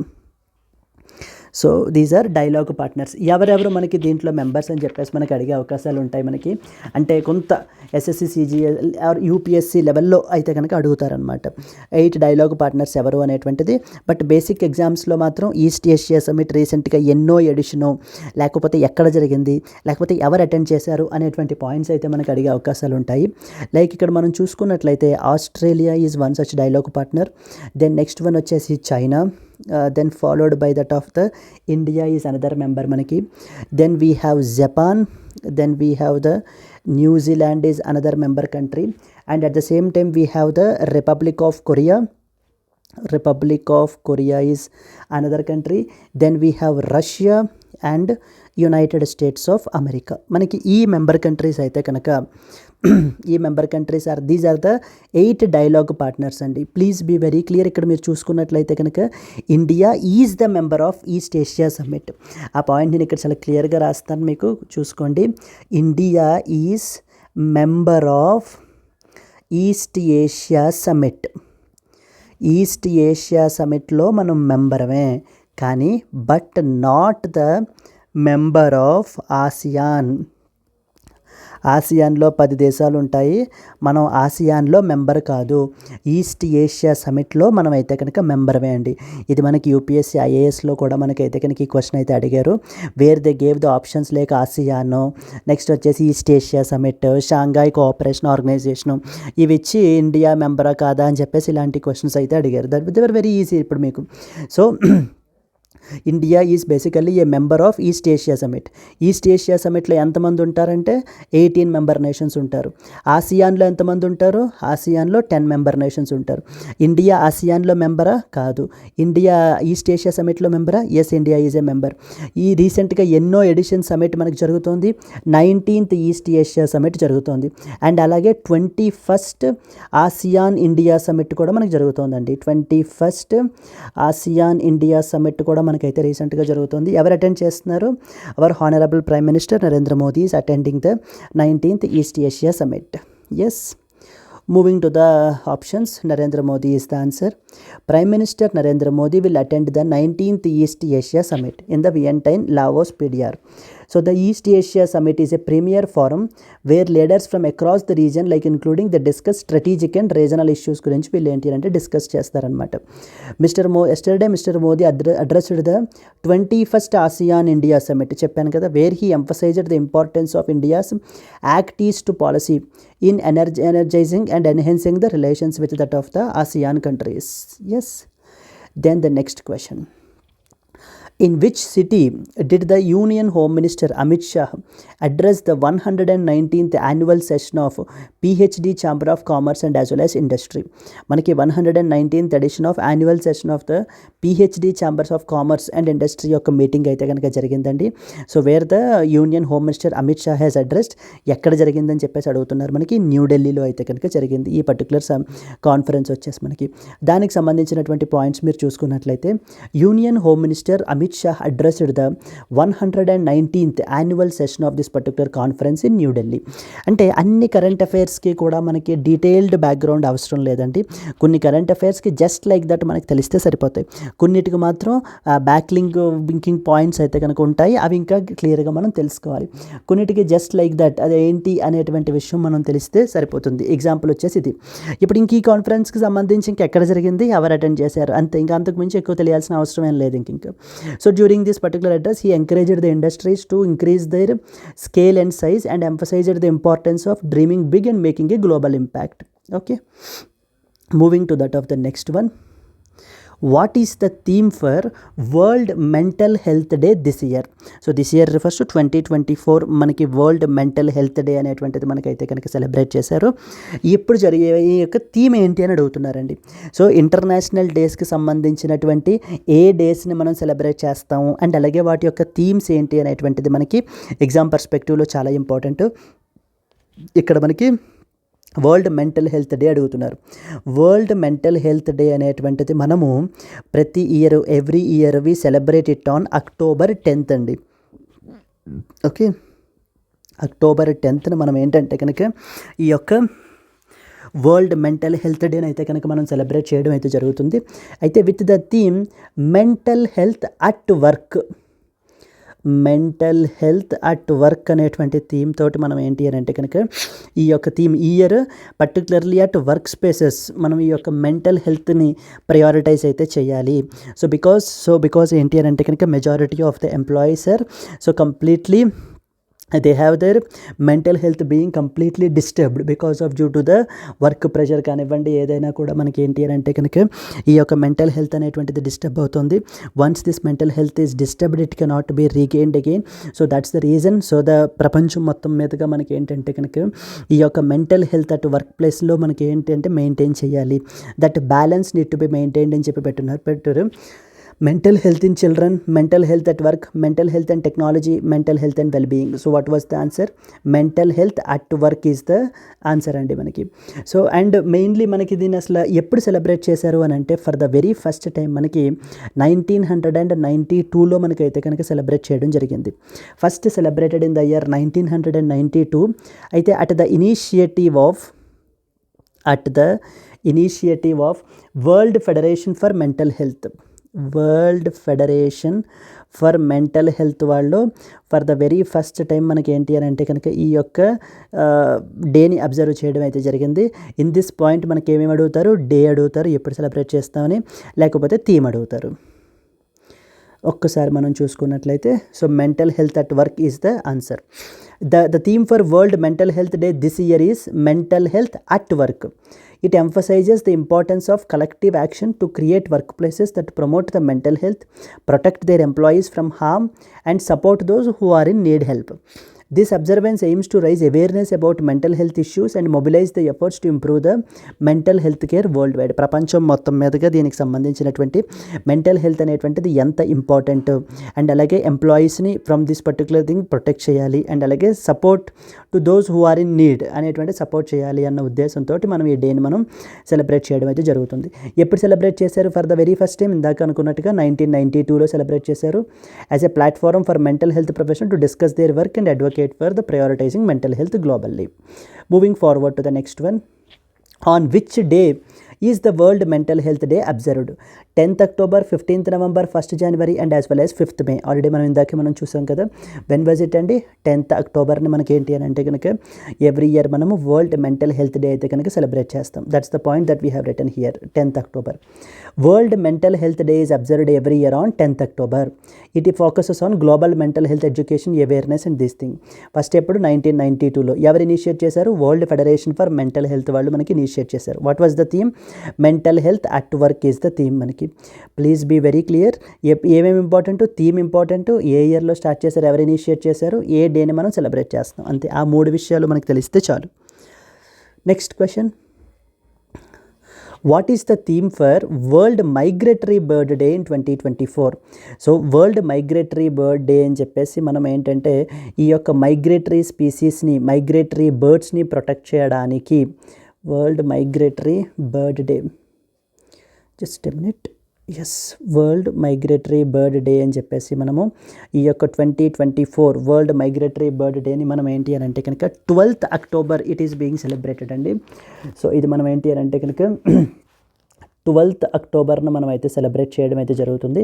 So these are dialogue partners. ఎవరెవరు మనకి దీంట్లో మెంబర్స్ అని చెప్పేసి మనకి అడిగే అవకాశాలు ఉంటాయి మనకి. అంటే కొంత ఎస్ఎస్సి సిజిఎల్ ఆర్ యూపీఎస్సీ లెవెల్లో అయితే కనుక అడుగుతారనమాట 8 డైలాగ్ పార్ట్నర్స్ ఎవరు అనేటువంటిది. బట్ బేసిక్ ఎగ్జామ్స్లో మాత్రం ఈస్ట్ ఏషియా సమిట్ రీసెంట్గా ఎన్నో ఎడిషనో, లేకపోతే ఎక్కడ జరిగింది, లేకపోతే ఎవరు అటెండ్ చేశారు అనేటువంటి పాయింట్స్ అయితే మనకు అడిగే అవకాశాలు ఉంటాయి. లైక్ ఇక్కడ మనం చూసుకున్నట్లయితే Australia is one such dialogue partner. Then next one వచ్చేసి China. Then followed by that of the India is another member manaki. Then we have Japan. Then we have the New Zealand is another member country. And at the same time we have the Republic of Korea. Republic of Korea is another country. Then we have Russia and United States of America. మనకి ఈ member countries అయితే కనుక ఈ member countries are these are the 8 dialogue partners అండి. Please be very clear. ఇక్కడ మీరు చూసుకున్నట్లయితే కనుక India is the member of East Asia summit. ఆ పాయింట్ నేను ఇక్కడ చాలా క్లియర్గా రాస్తాను, మీకు చూసుకోండి. India is member of East Asia summit. East Asia సమిట్లో మనం మెంబరమే, కానీ but not the member of ASEAN. ఆసియాన్లో 10 దేశాలు ఉంటాయి, మనం ఆసియాన్లో మెంబర్ కాదు. ఈస్ట్ ఏషియా సమిట్లో మనం అయితే కనుక మెంబరమే అండి. ఇది మనకి యూపీఎస్సీ ఐఏఎస్లో కూడా మనకైతే కనుక ఈ క్వశ్చన్ అయితే అడిగారు. Where they gave the options like ASEAN, next వచ్చేసి East Asia summit, Shanghai cooperation organisation, ఇవి ఇచ్చి ఇండియా మెంబరా కాదా అని చెప్పేసి ఇలాంటి క్వశ్చన్స్ అయితే అడిగారు. That they were very easy ఇప్పుడు మీకు. So India is basically a member of East Asia summit. East Asia సమిట్లో ఎంతమంది ఉంటారంటే 18 మెంబర్ నేషన్స్ ఉంటారు. ఆసియాన్లో ఎంతమంది ఉంటారు, ఆసియాన్లో 10 మెంబర్ నేషన్స్ ఉంటారు. ఇండియా ఆసియాన్లో మెంబరా, కాదు. ఇండియా ఈస్ట్ ఏషియా సమిట్లో మెంబరా, yes, India is a member. ఈ రీసెంట్గా ఎన్నో ఎడిషన్ సమిట్ మనకి జరుగుతోంది. 19th ఈస్ట్ ఏషియా సమిట్ జరుగుతోంది. అండ్ అలాగే 21st ఆసియాన్ ఇండియా సమిట్ కూడా మనకి జరుగుతోందండి. 21st ఆసియాన్ ఇండియా సమిట్ కూడా మనకైతే రీసెంట్గా జరుగుతుంది. ఎవరు అటెండ్ చేస్తున్నారు, our honourable prime minister Narendra Modi is attending the 19th East Asia summit. Yes, moving to the options, Narendra Modi is the answer. Prime Minister Narendra Modi will attend the 19th East Asia Summit in the Vientiane, Laos, PDR. So the East Asia Summit is a premier forum where leaders from across the region, like including the discuss strategic and regional issues గురించి వీళ్ళు ఏంటి అంటే discuss చేస్తారనమాట. Yesterday Mr. Modi addressed the 21st ASEAN India Summit, చెప్పాను కదా, where he emphasized the importance of India's Act East policy in energizing and enhancing the relations with that of the ASEAN countries. Yes. Then the next question. In which city did the Union Home Minister Amit Shah address the 119th annual session of PhD Chamber of Commerce and as well as Industry? మనకి 119th edition of annual session of the PhD Chambers of Commerce and Industry యొక్క meeting అయితే కనుక జరిగిందండి. So where the union home minister Amit Shah has addressed, ఎక్కడ జరిగిందని చెప్పేసి అడుగుతున్నారు. మనకి న్యూఢిల్లీలో అయితే కనుక జరిగింది ఈ పర్టికులర్ కాన్ఫరెన్స్ వచ్చేసి మనకి. దానికి సంబంధించినటువంటి పాయింట్స్ మీరు చూసుకున్నట్లయితే, union home minister Amit Shah addressed the 119th annual session of this particular conference in New Delhi. అంటే అన్ని కరెంట్ అఫైర్స్కి కూడా మనకి డీటెయిల్డ్ బ్యాక్గ్రౌండ్ అవసరం లేదండి. కొన్ని కరెంట్ అఫైర్స్కి జస్ట్ లైక్ దట్ మనకి తెలిస్తే సరిపోతాయి. కొన్నిటికి మాత్రం బ్యాక్లింకింగ్ పాయింట్స్ అయితే కనుక ఉంటాయి, అవి ఇంకా క్లియర్గా మనం తెలుసుకోవాలి. కొన్నిటికి జస్ట్ లైక్ దట్ అదేంటి అనేటువంటి విషయం మనం తెలిస్తే సరిపోతుంది. ఎగ్జాంపుల్ వచ్చేసి ఇది. ఇప్పుడు ఇంక ఈ కాన్ఫరెన్స్కి సంబంధించి ఇంకెక్కడ జరిగింది, ఎవరు అటెండ్ చేశారు, అంతే. ఇంకా అంతకు మించి ఎక్కువ తెలియాల్సిన అవసరం ఏం లేదు ఇంకా. So during this particular address, he encouraged the industries to increase their scale and size and emphasized the importance of dreaming big and making a global impact. Okay. Moving to that of the next one. What is the theme for World Mental Health Day this year? So this year refers to 2024. మనకి world mental health day అనేటువంటిది మనకైతే కనుక celebrate చేశారు. ఇప్పుడు జరిగే ఈ యొక్క theme ఏంటి అని అడుగుతున్నారండి. సో ఇంటర్నేషనల్ డేస్కి సంబంధించినటువంటి ఏ డేస్ని మనం సెలబ్రేట్ చేస్తాము అండ్ అలాగే వాటి యొక్క థీమ్స్ ఏంటి అనేటువంటిది మనకి ఎగ్జామ్ పర్స్పెక్టివ్లో చాలా ఇంపార్టెంట్. ఇక్కడ మనకి వరల్డ్ మెంటల్ హెల్త్ డే అడుగుతున్నారు. వరల్డ్ మెంటల్ హెల్త్ డే అనేటువంటిది మనము ప్రతి year every year we celebrate it on October 10th అండి. ఓకే, October 10th మనం ఏంటంటే కనుక ఈ యొక్క వరల్డ్ మెంటల్ హెల్త్ డేని అయితే కనుక మనం సెలబ్రేట్ చేయడం అయితే జరుగుతుంది. అయితే with the theme mental health at work, mental health at work అనేటువంటి థీమ్ తోటి మనం ఏంటి అని అంటే కనుక ఈ యొక్క theme year particularly at work spaces మనం ఈ యొక్క మెంటల్ హెల్త్ని ప్రయారిటైజ్ అయితే చేయాలి. బికాస్ ఏంటి అని అంటే కనుక majority of the employees are so completely they have their mental health being completely disturbed because of due to the work pressure కానివ్వండి ఏదైనా కూడా మనకి ఏంటి అని అంటే కనుక ఈ యొక్క మెంటల్ హెల్త్ అనేటువంటిది డిస్టర్బ్ అవుతుంది. Once this mental health is disturbed it cannot be regained again. So that's the reason. So the ప్రపంచం మొత్తం మీదుగా మనకి ఏంటంటే కనుక ఈ యొక్క మెంటల్ హెల్త్ అట్ వర్క్ ప్లేస్లో మనకి ఏంటి అంటే మెయింటైన్ చేయాలి. That balance need to B maintained అని చెప్పి పెట్టారు. mental health in children, mental health at work, mental health and technology, mental health and well-being. So what was the answer? Mental health at work is the answer అండి మనకి. So and mainly మనకి దీన్ని అసలు ఎప్పుడు celebrate చేశారు అని అంటే for the very first time మనకి 1992లో మనకైతే కనుక సెలబ్రేట్ చేయడం జరిగింది. First celebrated in the year 1992. అయితే at the initiative of World Federation for Mental Health, World Federation for Mental Health వాళ్ళు for the very first time మనకి ఏంటి అని అంటే కనుక ఈ యొక్క డేని అబ్జర్వ్ చేయడం అయితే జరిగింది. ఇన్ దిస్ పాయింట్ మనకి ఏమేమి అడుగుతారు? డే అడుగుతారు, ఎప్పుడు సెలబ్రేట్ చేస్తామని, లేకపోతే థీమ్ అడుగుతారు. ఒక్కసారి మనం చూసుకున్నట్లయితే so mental health at work is the answer. The theme for world mental health day this year is mental health at work. It emphasizes the importance of collective action to create workplaces that promote the mental health, protect their employees from harm, and support those who are in need help. This observance aims to raise awareness about mental health issues and mobilize the efforts to improve the mental health care worldwide. ప్రపంచం మొత్తం మీదుగా దీనికి సంబంధించినటువంటి mental health అనేటువంటిది ఎంత important and అలాగే ఎంప్లాయీస్ని from this particular thing protect చేయాలి అండ్ అలాగే support to those who are in need అనేటువంటి సపోర్ట్ చేయాలి అన్న ఉద్దేశంతో మనం ఈ డేని మనం సెలబ్రేట్ చేయడం అయితే జరుగుతుంది. ఎప్పుడు సెలబ్రేట్ చేశారు? For the very first time ఇందాక అనుకున్నట్టుగా 1992లో సెలబ్రేట్ చేశారు. As a platform for Mental health professional to discuss their work and advocate for the prioritizing mental health globally. Moving forward to the next one. On which day is the World Mental Health Day observed? 10th October, 15th November, 1st January and as well as 5th May. Already మనం ఇందాక మనం చూసాం కదా. When was it అండి? 10th Octoberని మనకి ఏంటి అని అంటే కనుక ఎవ్రీ ఇయర్ మనము వరల్డ్ మెంటల్ హెల్త్ డే అయితే కనుక సెలబ్రేట్ చేస్తాం. That's the point that we have return here. 10th October. World mental health day is observed every year on 10th October. It focuses on global mental health education awareness and this thing. First ఎప్పుడు 1992లో ఎవరు initiate చేశారు? World Federation for Mental Health వాళ్ళు మనకి initiate చేశారు. What was the theme? Mental health at work is the theme మనకి. Please be very clear. ఏమేమి important? Theme important, ఏ ఇయర్లో స్టార్ట్ చేశారు, ఎవరు ఇనిషియేట్ చేశారు, ఏ డేని మనం సెలబ్రేట్ చేస్తాం, అంతే. ఆ 3 విషయాలు మనకు తెలిస్తే చాలు. Next question. What is the theme for world migratory bird day in 2024? So world migratory bird day అని చెప్పేసి మనం ఏంటంటే ఈ యొక్క మైగ్రేటరీ స్పీసీస్ని, మైగ్రేటరీ బర్డ్స్ని ప్రొటెక్ట్ చేయడానికి world migratory bird day, just a minute, yes, world migratory bird day అని చెప్పేసి మనము ఈ యొక్క 2024 వరల్డ్ మైగ్రేటరీ బర్డ్ డేని మనం ఏంటి అని అంటే కనుక 12th October it is being celebrated అండి. సో ఇది మనం ఏంటి అని అంటే కనుక 12th Octoberను మనం అయితే సెలబ్రేట్ చేయడం అయితే జరుగుతుంది.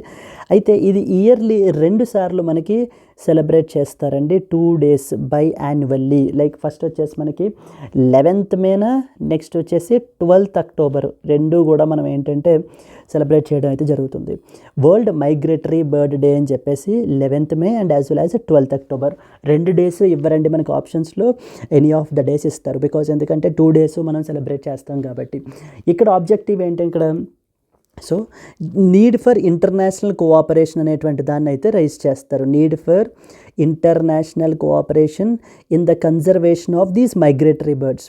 అయితే ఇది ఇయర్లీ 2 సార్లు మనకి సెలబ్రేట్ చేస్తారండి. 2 days by annually. Like first వచ్చేసి మనకి 11th Mayన, నెక్స్ట్ వచ్చేసి 12th October, 2 కూడా మనం ఏంటంటే సెలబ్రేట్ చేయడం అయితే జరుగుతుంది. వరల్డ్ మైగ్రేటరీ బర్డ్ డే అని చెప్పేసి 11th May and as well as 12th October. 2 days ఇవ్వరండి మనకి ఆప్షన్స్లో, ఎనీ ఆఫ్ ద డేస్ ఇస్తారు. బికాజ్ ఎందుకంటే 2 days మనం సెలబ్రేట్ చేస్తాం కాబట్టి. ఇక్కడ ఆబ్జెక్టివ్ ఏంటి ఇక్కడ? So need for international cooperation అనేటువంటి దాన్ని అయితే రైజ్ చేస్తారు. Need for international cooperation in the conservation of these migratory birds.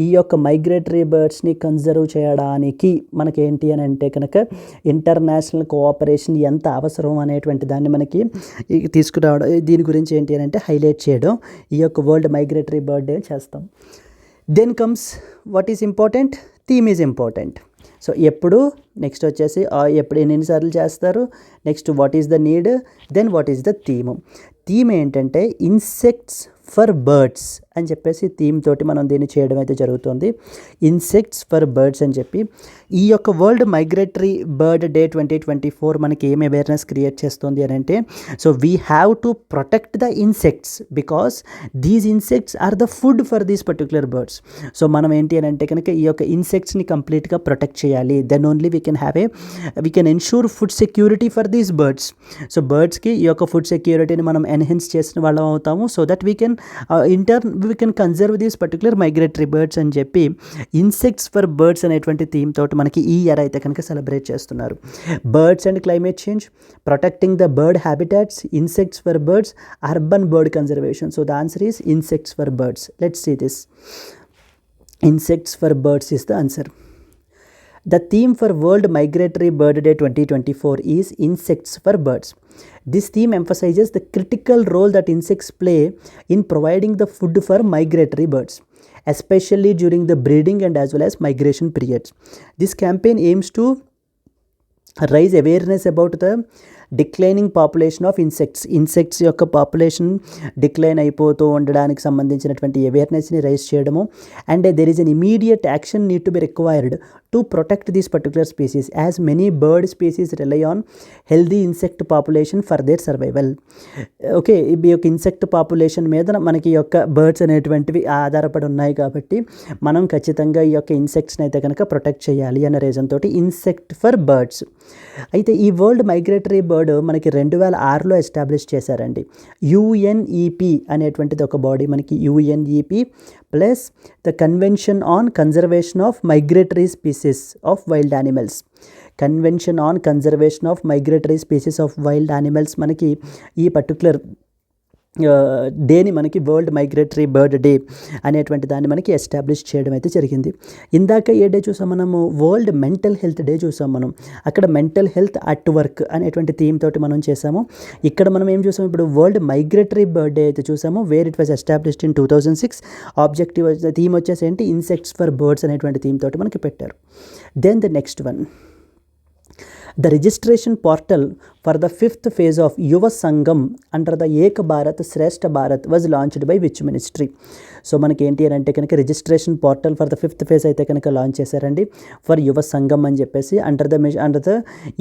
ఈ యొక్క మైగ్రేటరీ బర్డ్స్ని కన్జర్వ్ చేయడానికి మనకేంటి అని అంటే కనుక ఇంటర్నేషనల్ కోఆపరేషన్ ఎంత అవసరం అనేటువంటి దాన్ని మనకి తీసుకురావడం, దీని గురించి ఏంటి అని అంటే హైలైట్ చేయడం ఈ యొక్క వరల్డ్ మైగ్రేటరీ బర్డ్ డే చేస్తాం. Then comes what is important, theme is important. So ఎప్పుడు నెక్స్ట్ వచ్చేసి ఎప్పుడు ఎన్నిసార్లు చేస్తారు, next what is the need, then what is the theme. Theme ఏంటంటే ఇన్సెక్ట్స్ ఫర్ బర్డ్స్ అని చెప్పేసి థీమ్ తోటి మనం దీన్ని చేయడం అయితే జరుగుతుంది. ఇన్సెక్ట్స్ ఫర్ బర్డ్స్ అని చెప్పి ఈ యొక్క వరల్డ్ మైగ్రేటరీ బర్డ్ డే 2024 మనకి ఏం అవేర్నెస్ క్రియేట్ చేస్తుంది అని అంటే, so we have to protect the insects because these insects are the food for these particular birds. So మనం ఏంటి అని అంటే కనుక ఈ యొక్క ఇన్సెక్ట్స్ని కంప్లీట్గా ప్రొటెక్ట్ చేయాలి. Then only we can ensure food security for these birds. So బర్డ్స్కి ఈ యొక్క ఫుడ్ సెక్యూరిటీని మనం ఎన్హాన్స్ చేసిన వాళ్ళం అవుతాము. So that we can we can conserve these particular migratory birds అని చెప్పి ఇన్సెక్ట్స్ ఫర్ బర్డ్స్ అనేటువంటి థీమ్ తోటి మనకి ఈ ఇయర్ అయితే కనుక సెలబ్రేట్ చేస్తున్నారు. Birds and climate change, protecting the bird habitats, insects for birds, urban bird conservation. So the answer is insects for birds. Let's see this. Insects for birds is the answer. The theme for World Migratory Bird Day 2024 is Insects for Birds. This theme emphasizes the critical role that insects play in providing the food for migratory birds, especially during the breeding and as well as migration periods. This campaign aims to raise awareness about the declining population of insects యొక్క population decline అయిపోతూ ఉండడానికి సంబంధించినటువంటి అవేర్నెస్ని rise చేయడము. And there is an immediate action need to be required to protect these particular species as many bird species rely on healthy insect population for their survival. Okay, ఈ యొక్క insect population మీద మనకి ఈ యొక్క birds అనేటువంటివి ఆధారపడి ఉన్నాయి కాబట్టి మనం ఖచ్చితంగా ఈ యొక్క ఇన్సెక్ట్స్ని అయితే కనుక ప్రొటెక్ట్ చేయాలి అనే రీజన్ తోటి ఇన్సెక్ట్ ఫర్ బర్డ్స్. అయితే ఈ వరల్డ్ మైగ్రేటరీ బర్డ్ మనకి 2006లో ఎస్టాబ్లిష్ చేశారండి. యుఎన్ఈపి అనేటువంటిది ఒక బాడీ మనకి, UNEP plus the convention on conservation of migratory species of wild animals. Convention on conservation of migratory species of wild animals మనకి ఈ పర్టికులర్ డేని మనకి వరల్డ్ మైగ్రేటరీ బర్డ్ డే అనేటువంటి దాన్ని మనకి ఎస్టాబ్లిష్ చేయడం అయితే జరిగింది. ఇందాక ఏ డే చూసాం మనము, వరల్డ్ మెంటల్ హెల్త్ డే చూసాం మనం. అక్కడ మెంటల్ హెల్త్ అట్ వర్క్ అనేటువంటి థీమ్ తోటి మనం చేసాము. ఇక్కడ మనం ఏం చూసాము, ఇప్పుడు వరల్డ్ మైగ్రేటరీ బర్డ్ డే అయితే చూసాము, where it was established in 2006. Objective theme వచ్చేసి ఏంటి, ఇన్సెక్ట్స్ ఫర్ బర్డ్స్ అనేటువంటి థీమ్ తోటి మనకి పెట్టారు. Then the next one, the registration portal for the 5th phase of Yuva Sangam under the Ek Bharat Shrestha Bharat was launched by which ministry? So మనకి ఏంటి అని అంటే కనుక registration portal for the 5th phase అయితే కనుక launch చేశారండి for యువ సంఘం అని చెప్పేసి under the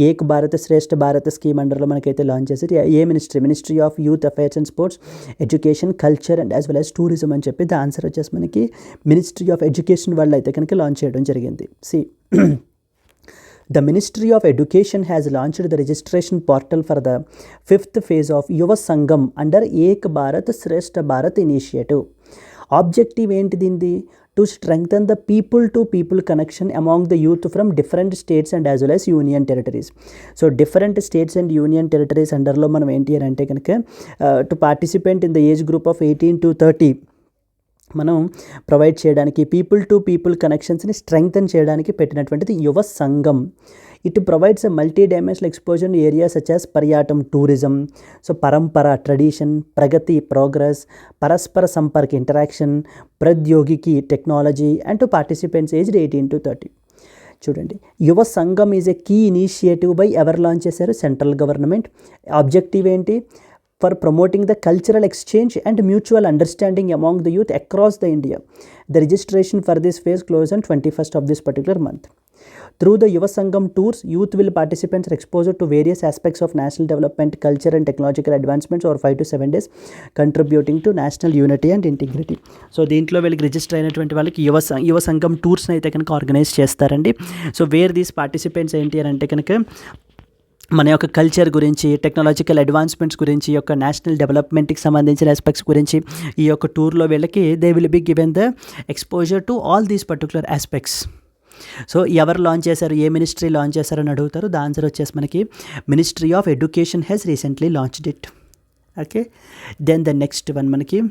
Ek Bharat Shreshtha Bharat scheme అండర్లో మనకైతే లాంచ్ చేశారు. A ministry of youth affairs and sports, education, culture and as well as tourism అని చెప్పి ద ఆన్సర్ వచ్చేసి మనకి మినిస్ట్రీ ఆఫ్ ఎడ్యుకేషన్ వాళ్ళు అయితే కనుక లాంచ్ చేయడం జరిగింది. The Ministry of Education has launched the registration portal for the 5th phase of Yuva Sangam under Ek Bharat Shrestha Bharat initiative. Objective ఏంటి దీనిది, to strengthen the people to people connection among the youth from different states and as well as union territories. So different states and union territories అండర్లో మనం ఏంటి అని అంటే కనుక to participate in the age group of 18 to 30 మనం provide చేయడానికి, people to people కనెక్షన్స్ని strengthen చేయడానికి పెట్టినటువంటిది Yuva Sangam. It provides a multi dimensional exposure in areas such as పర్యాటం, టూరిజం, సో పరంపర, ట్రెడిషన్, ప్రగతి, ప్రోగ్రెస్, పరస్పర సంపర్క్, ఇంటరాక్షన్, ప్రద్యోగికి, technology and to participants aged 18 to 30. చూడండి, Yuva Sangam is a key initiative by ఎవరు లాంచ్ చేశారు, సెంట్రల్ గవర్నమెంట్. ఆబ్జెక్టివ్ ఏంటి, for promoting the cultural exchange and mutual understanding among the youth across the India. The registration for this phase closed on 21st of this particular month. Through the Yuva Sangam tours, youth will participants are exposed to various aspects of national development, culture and technological advancements over 5 to 7 days, contributing to national unity and integrity. So దీంట్లో వీళ్ళకి register అయినటువంటి వాళ్ళకి యువ సంఘం టూర్స్ని అయితే కనుక organise చేస్తారండి. So where these participants ఏంటి అని అంటే కనుక మన యొక్క కల్చర్ గురించి, టెక్నాలజికల్ అడ్వాన్స్మెంట్స్ గురించి, ఈ యొక్క నేషనల్ డెవలప్మెంట్కి సంబంధించిన ఆస్పెక్ట్స్ గురించి ఈ యొక్క టూర్లో వీళ్ళకి they will be given the exposure to all these particular aspects. So ఎవరు లాంచ్ చేశారు, ఏ మినిస్ట్రీ లాంచ్ చేశారని అడుగుతారు. ద ఆన్సర్ వచ్చేసి మనకి ministry of education has recently launched it. Okay, then the next one మనకి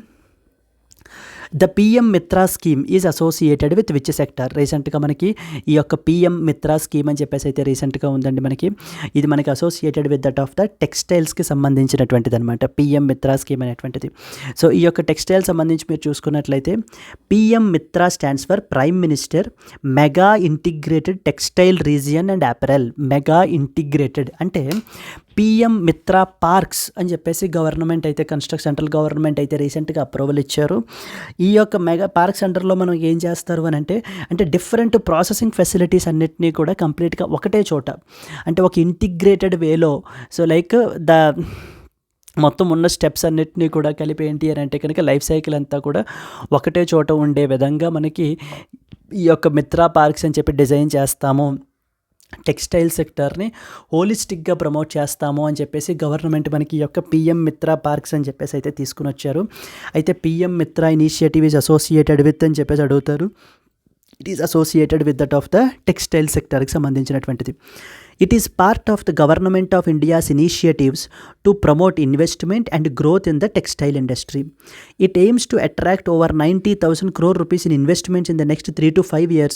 the PM Mitra scheme is associated with which sector? రీసెంట్గా మనకి ఈ యొక్క పిఎం మిత్రా స్కీమ్ అని చెప్పేసి అయితే రీసెంట్గా ఉందండి మనకి. ఇది మనకి associated with that of the టెక్స్టైల్స్కి సంబంధించినటువంటిది అనమాట, పిఎం మిత్రా స్కీమ్ అనేటువంటిది. సో ఈ యొక్క టెక్స్టైల్ సంబంధించి మీరు చూసుకున్నట్లయితే PM Mitra stands for prime minister mega integrated textile region and apparel. Mega integrated అంటే పిఎం మిత్రా పార్క్స్ అని చెప్పేసి గవర్నమెంట్ అయితే సెంట్రల్ గవర్నమెంట్ అయితే రీసెంట్గా అప్రూవల్ ఇచ్చారు. ఈ యొక్క మెగా పార్క్స్ అండర్లో మనం ఏం చేస్తారు అని అంటే డిఫరెంట్ ప్రాసెసింగ్ ఫెసిలిటీస్ అన్నిటినీ కూడా కంప్లీట్గా ఒకటే చోట, అంటే ఒక ఇంటిగ్రేటెడ్ వేలో, సో లైక్ మొత్తం ఉన్న స్టెప్స్ అన్నిటినీ కూడా కలిపి ఏంటి అని అంటే కనుక లైఫ్ సైకిల్ అంతా కూడా ఒకటే చోట ఉండే విధంగా మనకి ఈ యొక్క మిత్రా పార్క్స్ అని చెప్పి డిజైన్ చేస్తాము, టెక్స్టైల్ సెక్టర్ని హోలిస్టిక్గా ప్రమోట్ చేస్తాము అని చెప్పేసి గవర్నమెంట్ మనకి ఈ యొక్క పిఎం మిత్రా పార్క్స్ అని చెప్పేసి అయితే తీసుకుని వచ్చారు. అయితే PM Mitra initiative is associated with అని చెప్పేసి అడుగుతారు. It is associated with that of the textile సెక్టర్కి సంబంధించినటువంటిది. It is part of the government of India's initiatives to promote investment and growth in the textile industry. It aims to attract over 90,000 crore rupees in investments in the next 3 to 5 years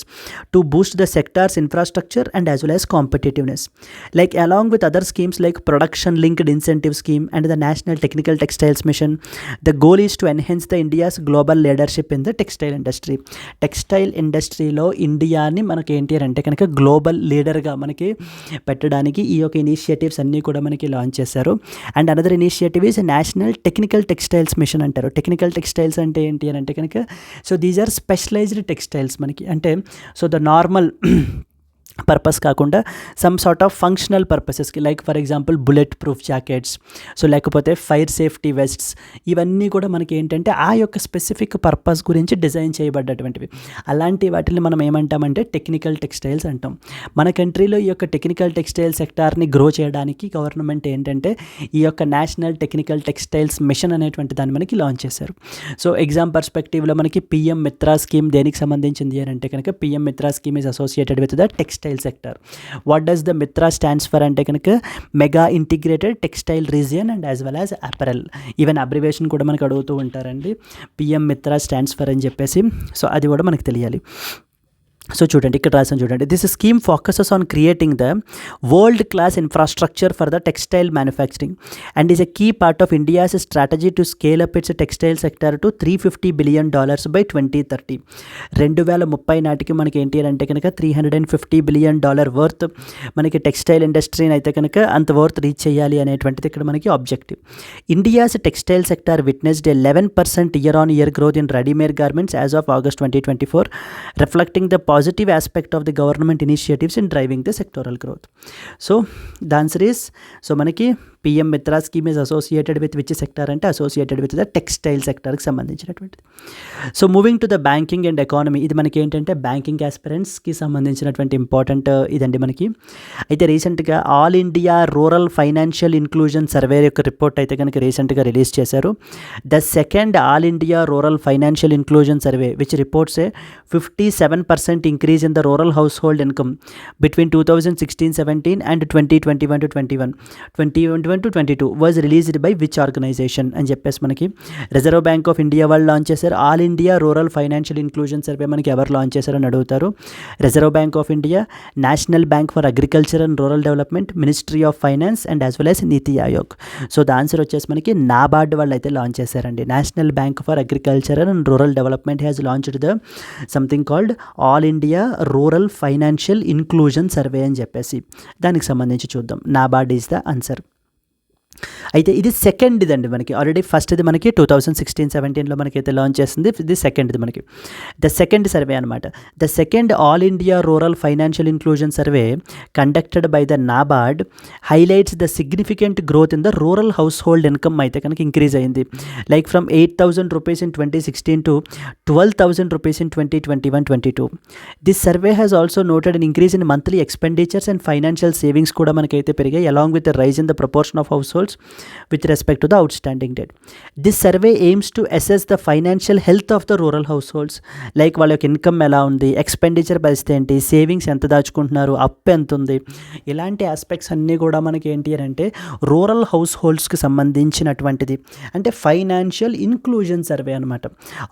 to boost the sector's infrastructure and as well as competitiveness. Like along with other schemes like production linked incentive scheme and the National Technical Textiles Mission, the goal is to enhance the India's global leadership in the textile industry. Textile industry లో ఇండియాని మనకి ఏంటి అంటే కనుక global లీడర్గా మనకి పెట్టడానికి ఈ యొక్క ఇనిషియేటివ్స్ అన్నీ కూడా మనకి లాంచ్ చేశారు. And another initiative is national technical textiles mission అంటారు. టెక్నికల్ టెక్స్టైల్స్ అంటే ఏంటి అని అంటే కనుక so these are specialised textiles మనకి, అంటే సో ద నార్మల్ పర్పస్ కాకుండా సమ్ సార్ట్ ఆఫ్ ఫంక్షనల్ పర్పసెస్కి, like for example bullet proof jackets, so లేకపోతే ఫైర్ సేఫ్టీ వెస్ట్స్, ఇవన్నీ కూడా మనకి ఏంటంటే ఆ యొక్క స్పెసిఫిక్ పర్పస్ గురించి డిజైన్ చేయబడ్డటువంటివి. అలాంటి వాటిని మనం ఏమంటామంటే టెక్నికల్ టెక్స్టైల్స్ అంటాం. మన కంట్రీలో ఈ యొక్క టెక్నికల్ టెక్స్టైల్ సెక్టార్ని గ్రో చేయడానికి గవర్నమెంట్ ఏంటంటే ఈ యొక్క నేషనల్ టెక్నికల్ టెక్స్టైల్స్ మిషన్ అనేటువంటి దాన్ని మనకి లాంచ్ చేశారు. సో ఎగ్జామ్ పర్స్పెక్టివ్లో మనకి పిఎం మిత్రా స్కీమ్ దేనికి సంబంధించింది అని అంటే కనుక PM Mitra scheme is associated with the textile sector. What does the Mitra stands for అంటే కనుక mega integrated textile region and as well as apparel. Even abbreviation కూడా మనకు అడుగుతూ ఉంటారండి, పిఎం మిత్రా స్టాండ్స్ ఫర్ అని చెప్పేసి. సో అది కూడా మనకు తెలియాలి. సో చూడండి ఇక్కడ రాసాను చూడండి, this scheme focuses on creating the world class infrastructure for the textile manufacturing and is a key part of India's strategy to scale up its textile sector to $350 billion by 2030. 2030 నాటికి మనకి ఏంటి అంటే కనుక $350 billion worth మనకి textile ఇండస్ట్రీని అయితే కనుక అంత వర్త్ రీచ్ చేయాలి అనేటువంటిది ఇక్కడ మనకి objective. India's textile sector witnessed 11% year on year growth in readymade garments as of August 2024, reflecting the positive aspect of the government initiatives in driving the sectoral growth. So the answer is, so manaki PM Mitra scheme is associated with which sector అంటే associated with the textile సెక్టర్కి సంబంధించినటువంటిది. So moving to the banking and economy, ఇది మనకి ఏంటంటే banking ఆస్పిరెంట్స్కి సంబంధించినటువంటి important ఇదండి మనకి. అయితే రీసెంట్గా all India rural financial inclusion survey యొక్క రిపోర్ట్ అయితే కనుక రీసెంట్గా రిలీజ్ చేశారు. The second all India rural financial inclusion survey which reports 57% increase in the rural household income between 2016-17 and 2021-22 to 22 was released by which organization అని చెప్పేసి మనకి reserve bank of India వాళ్ళు launch చేశారు. All India rural financial inclusion survey మనకి ఎవరు launch చేశారని అడుగుతారు. Reserve bank of India, national bank for agriculture and rural development, ministry of finance and as well as NITI Aayog. So the answer వచ్చేసి మనకి నాబార్డ్ వాళ్ళు అయితే లాంచ్ చేశారండి. National bank for agriculture and rural development has launched the something called all India rural financial inclusion survey అని చెప్పేసి దానికి సంబంధించి చూద్దాం. NABARD is the answer. అయితే ఇది సెకండ్ ఇదండి మనకి. ఆల్రెడీ ఫస్ట్ ఇది మనకి 2016-17లో మనకైతే లాంచ్ చేస్తుంది. ఇది సెకండ్ ఇది మనకి ద సెకండ్ సర్వే అనమాట. The second all India rural financial inclusion survey conducted by the NABARD highlights the significant growth in the rural household income అయితే కనుక ఇంక్రీజ్ అయింది. Like from 8,000 rupees in 2016 to 12,000 rupees in 2021-22. This survey has also noted an increase in monthly expenditures and financial savings కూడా మనకైతే పెరిగాయి, along with the rise in the proportion of house hold households with respect to the outstanding debt. This survey aims to assess the financial health of the rural households, like వాళ్ళ యొక్క income ఎలా ఉంది, expenditure పరిస్థితి ఏంటి, savings ఎంత దాచుకుంటున్నారు, up ఎంత ఉంది, ఇలాంటి ఆస్పెక్ట్స్ అన్నీ కూడా మనకి ఏంటి అని అంటే రూరల్ హౌస్ హోల్డ్స్కి సంబంధించినటువంటిది. అంటే ఫైనాన్షియల్ ఇన్క్లూజన్ సర్వే అనమాట,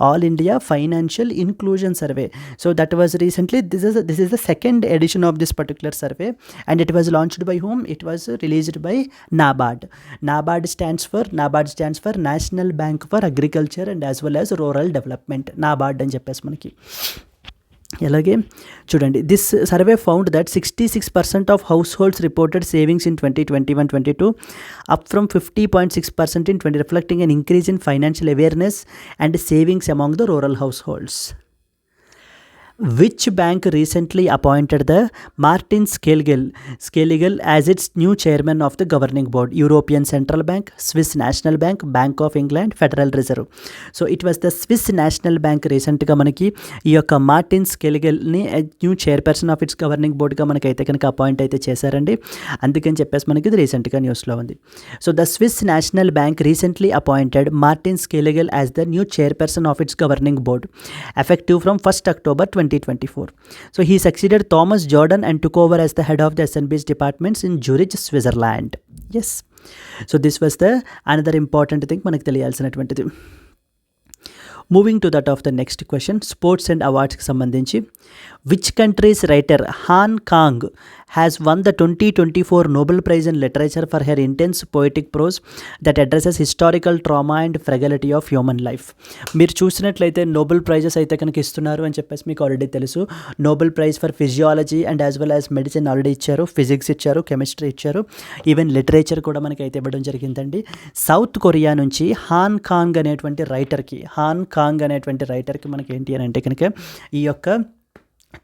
all India financial inclusion survey. So that was recently this is the second edition of this particular survey, and it was launched by whom? It was released by NABARD. NABARD stands for National Bank for Agriculture and as well as Rural Development, NABARD అని చెప్పేసి మనకి. అలాగే చూడండి, this survey found that 66% of house holds reported savings in 2021-22 up from 50.6% in 20, reflecting an increase in financial awareness and savings among the rural house holds. Which bank recently appointed the Martin Scaligel as its new chairman of the governing board? European Central Bank, Swiss National Bank, Bank of England, Federal Reserve. So it was the Swiss National Bank recentగా మనకి ఈ యొక్క Martin స్కెలిగెల్ని new chairperson of its governing బోర్డ్గా మనకి అయితే కనుక appoint అయితే చేశారండి. అందుకని చెప్పేసి మనకి ఇది రీసెంట్గా న్యూస్లో ఉంది. So the Swiss National Bank recently appointed Martin Schlegel as the new chairperson of its governing board effective from 1st October 2024. So he succeeded Thomas Jordan and took over as the head of the SNB's departments in Zurich, Switzerland. Yes. So this was the another important thing మనకు తెలియాల్సినటువంటిది. Moving to that of the next question, sports and అవార్డ్స్కి సంబంధించి. Which countries writer Han Kang has won the 2024 Nobel Prize in Literature for her intense poetic prose that addresses historical trauma and fragility of human life. మీరు చూసినట్లయితే Nobel prices అయితే కనుక ఇస్తున్నారు అని చెప్పేసి మీకు ఆల్రెడీ తెలుసు. Nobel prize for physiology and as well as medicine already ఇచ్చారు, ఫిజిక్స్ ఇచ్చారు, కెమిస్ట్రీ ఇచ్చారు, ఈవెన్ లిటరేచర్ కూడా మనకి అయితే ఇవ్వడం జరిగిందండి. సౌత్ కొరియా నుంచి హాన్ కాంగ్ అనేటువంటి రైటర్కి మనకి ఏంటి అని అంటే కనుక ఈ యొక్క